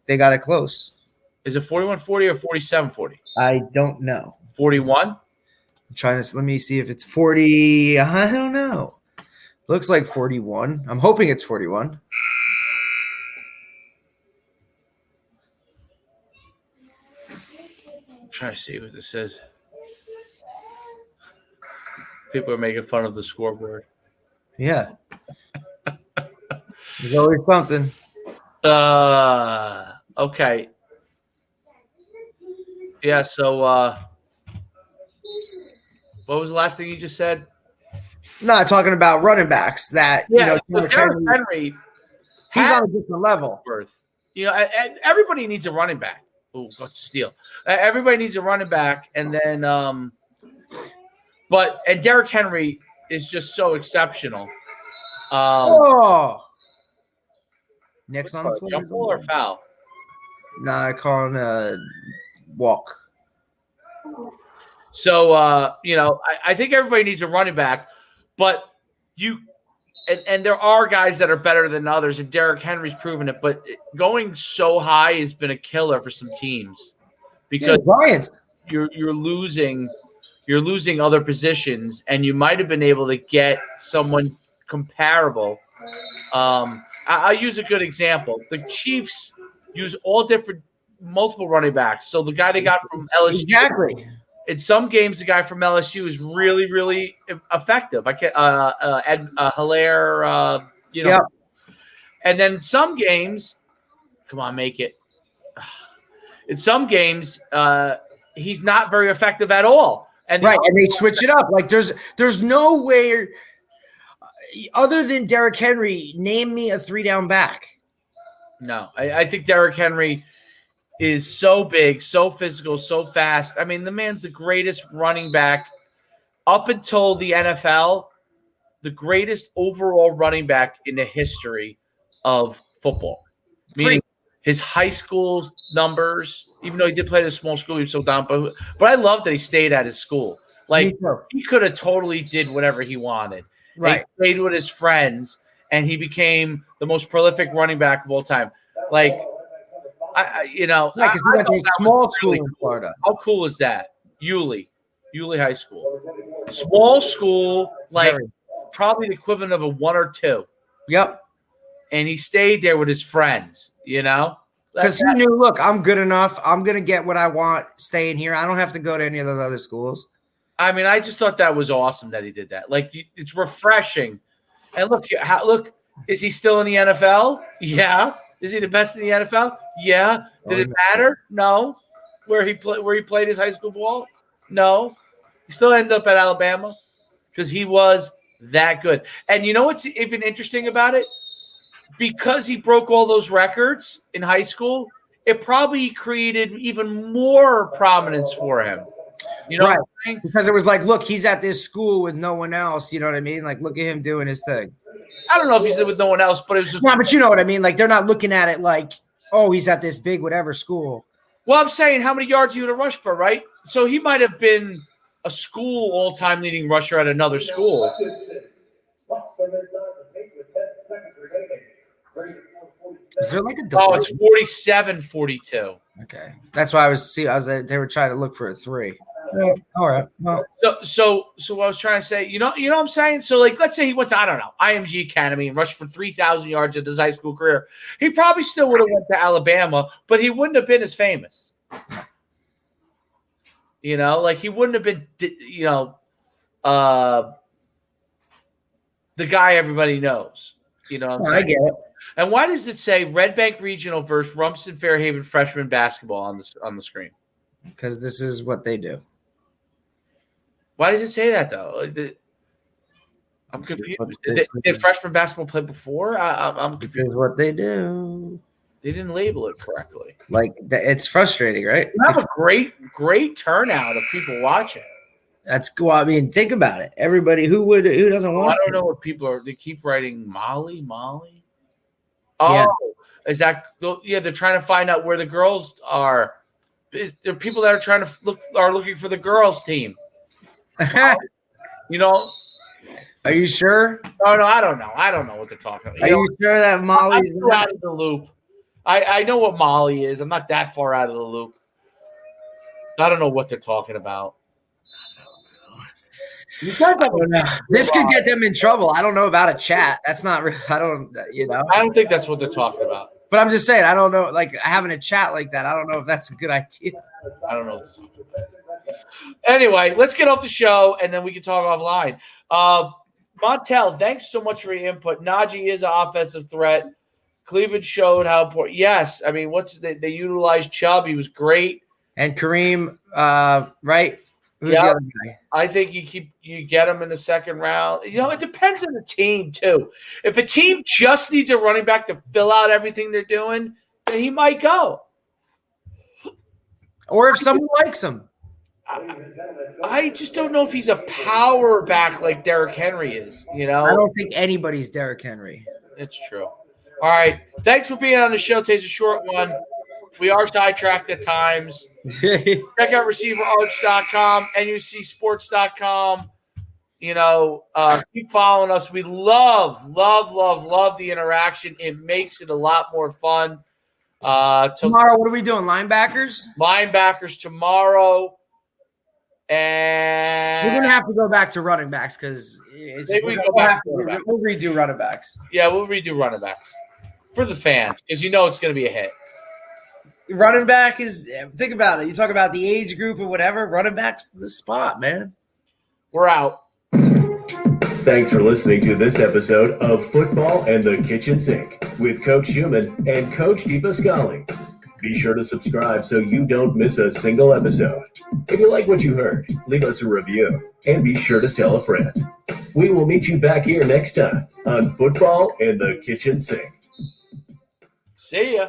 [SPEAKER 3] they got it close.
[SPEAKER 1] Is it 41-40 or 47-40?
[SPEAKER 3] I don't know.
[SPEAKER 1] 41?
[SPEAKER 3] I'm trying to let me see if it's 40. I don't know. Looks like 41. I'm hoping it's 41.
[SPEAKER 1] Trying to see what this says. People are making fun of the scoreboard.
[SPEAKER 3] Yeah. There's always something.
[SPEAKER 1] Okay. Yeah, so what was the last thing you just said?
[SPEAKER 3] No, talking about running backs that
[SPEAKER 1] Derrick Henry
[SPEAKER 3] he's on a different level.
[SPEAKER 1] Everybody needs a running back. Oh, got steal. Everybody needs a running back, and then Derrick Henry is just so exceptional.
[SPEAKER 3] Nick's on the floor.
[SPEAKER 1] Jump ball or foul?
[SPEAKER 3] Nah, I call him a walk.
[SPEAKER 1] So I think everybody needs a running back, but and there are guys that are better than others, and Derrick Henry's proven it. But going so high has been a killer for some teams because you're losing other positions, and you might have been able to get someone comparable. I'll use a good example. The Chiefs use multiple running backs. So the guy they got from LSU,
[SPEAKER 3] exactly.
[SPEAKER 1] In some games, the guy from LSU is really, really effective. Ed Hilaire,
[SPEAKER 3] Yeah.
[SPEAKER 1] And then some games, come on, make it. In some games, he's not very effective at all. And
[SPEAKER 3] they switch it up. Like there's no way other than Derrick Henry. Name me a 3-down back.
[SPEAKER 1] No, I think Derrick Henry is so big, so physical, so fast. I mean, the man's the greatest running back up until the NFL, the greatest overall running back in the history of football. Meaning his high school numbers, even though he did play at a small school, he was so down. But I love that he stayed at his school. Like, he could have totally did whatever he wanted.
[SPEAKER 3] Right.
[SPEAKER 1] He played with his friends, and he became the most prolific running back of all time. Like,
[SPEAKER 3] because he went to a small school in Florida.
[SPEAKER 1] How cool is that? Yulee High School, small school, probably the equivalent of a 1 or 2.
[SPEAKER 3] Yep.
[SPEAKER 1] And he stayed there with his friends.
[SPEAKER 3] Because he knew, look, I'm good enough. I'm gonna get what I want staying here. I don't have to go to any of those other schools.
[SPEAKER 1] I mean, I just thought that was awesome that he did that. Like, it's refreshing. And look, is he still in the NFL? Yeah. Is he the best in the NFL? Yeah. Did it matter? No. Where he played his high school ball? No. He still ended up at Alabama because he was that good. And you know what's even interesting about it? Because he broke all those records in high school, it probably created even more prominence for him. You know what I'm saying?
[SPEAKER 3] Because it was like, look, he's at this school with no one else. You know what I mean? Like, look at him doing his thing.
[SPEAKER 1] I don't know if he's with no one else, but it was just.
[SPEAKER 3] No, but you know what I mean? Like, they're not looking at it like, oh, he's at this big whatever school.
[SPEAKER 1] Well, I'm saying how many yards he would have rushed for, right? So he might have been a school all-time leading rusher at another school.
[SPEAKER 3] Is there like a
[SPEAKER 1] Oh, it's 47-42.
[SPEAKER 3] Okay, that's why I was they were trying to look for a 3. Yeah, all right. Well,
[SPEAKER 1] So what I was trying to say, you know what I'm saying? So, like, let's say he went to, I don't know, IMG Academy and rushed for 3,000 yards in his high school career. He probably still would have went to Alabama, but he wouldn't have been as famous. You know, like he wouldn't have been, the guy everybody knows. You know what I'm saying?
[SPEAKER 3] I get it.
[SPEAKER 1] And why does it say Red Bank Regional versus Rumson Fairhaven freshman basketball on the screen?
[SPEAKER 3] Because this is what they do.
[SPEAKER 1] Why does it say that, though? I'm confused. Did freshman basketball play before? I'm confused.
[SPEAKER 3] This is what they do.
[SPEAKER 1] They didn't label it correctly.
[SPEAKER 3] Like, it's frustrating, right?
[SPEAKER 1] You have a great turnout of people watching.
[SPEAKER 3] That's cool. I mean, think about it. Everybody who doesn't want.
[SPEAKER 1] I don't know what people are. They keep writing Molly. Oh,
[SPEAKER 3] Yeah.
[SPEAKER 1] Is that? Yeah, they're trying to find out where the girls are. There are people that are trying to looking for the girls' team. You know.
[SPEAKER 3] Are you sure?
[SPEAKER 1] Oh no, I don't know. I don't know what they're talking about.
[SPEAKER 3] Are you sure that Molly's
[SPEAKER 1] I'm out of the loop? I know what Molly is. I'm not that far out of the loop. I don't know what they're talking about.
[SPEAKER 3] This could get them in trouble. I don't know about a chat. That's not. I don't.
[SPEAKER 1] I don't think that's what they're talking about.
[SPEAKER 3] But I'm just saying. I don't know. Like having a chat like that. I don't know if that's a good idea.
[SPEAKER 1] I don't know what they're talking about. Anyway, let's get off the show and then we can talk offline. Montel, thanks so much for your input. Najee is an offensive threat. Cleveland showed how important. Yes, I mean, they utilized Chubb. He was great.
[SPEAKER 3] And Kareem, right? Who's
[SPEAKER 1] yeah,
[SPEAKER 3] the other guy?
[SPEAKER 1] I think you get him in the second round. It depends on the team too. If a team just needs a running back to fill out everything they're doing, then he might go.
[SPEAKER 3] Or if someone likes him.
[SPEAKER 1] I just don't know if he's a power back like Derrick Henry is.
[SPEAKER 3] I don't think anybody's Derrick Henry.
[SPEAKER 1] It's true. All right. Thanks for being on the show. Today's a short one. We are sidetracked at times. Check out receiverarts.com, NUCsports.com. Keep following us. We love the interaction. It makes it a lot more fun.
[SPEAKER 3] Tomorrow, what are we doing? Linebackers
[SPEAKER 1] tomorrow. And
[SPEAKER 3] we're going to have to go back to running backs because we'll redo running backs.
[SPEAKER 1] Yeah, we'll redo running backs for the fans because it's going to be a hit.
[SPEAKER 3] Running back is – think about it. You talk about the age group or whatever. Running back's the spot, man.
[SPEAKER 1] We're out.
[SPEAKER 2] Thanks for listening to this episode of Football and the Kitchen Sink with Coach Schuman and Coach Depascale. Be sure to subscribe so you don't miss a single episode. If you like what you heard, leave us a review and be sure to tell a friend. We will meet you back here next time on Football and the Kitchen Sink.
[SPEAKER 1] See ya.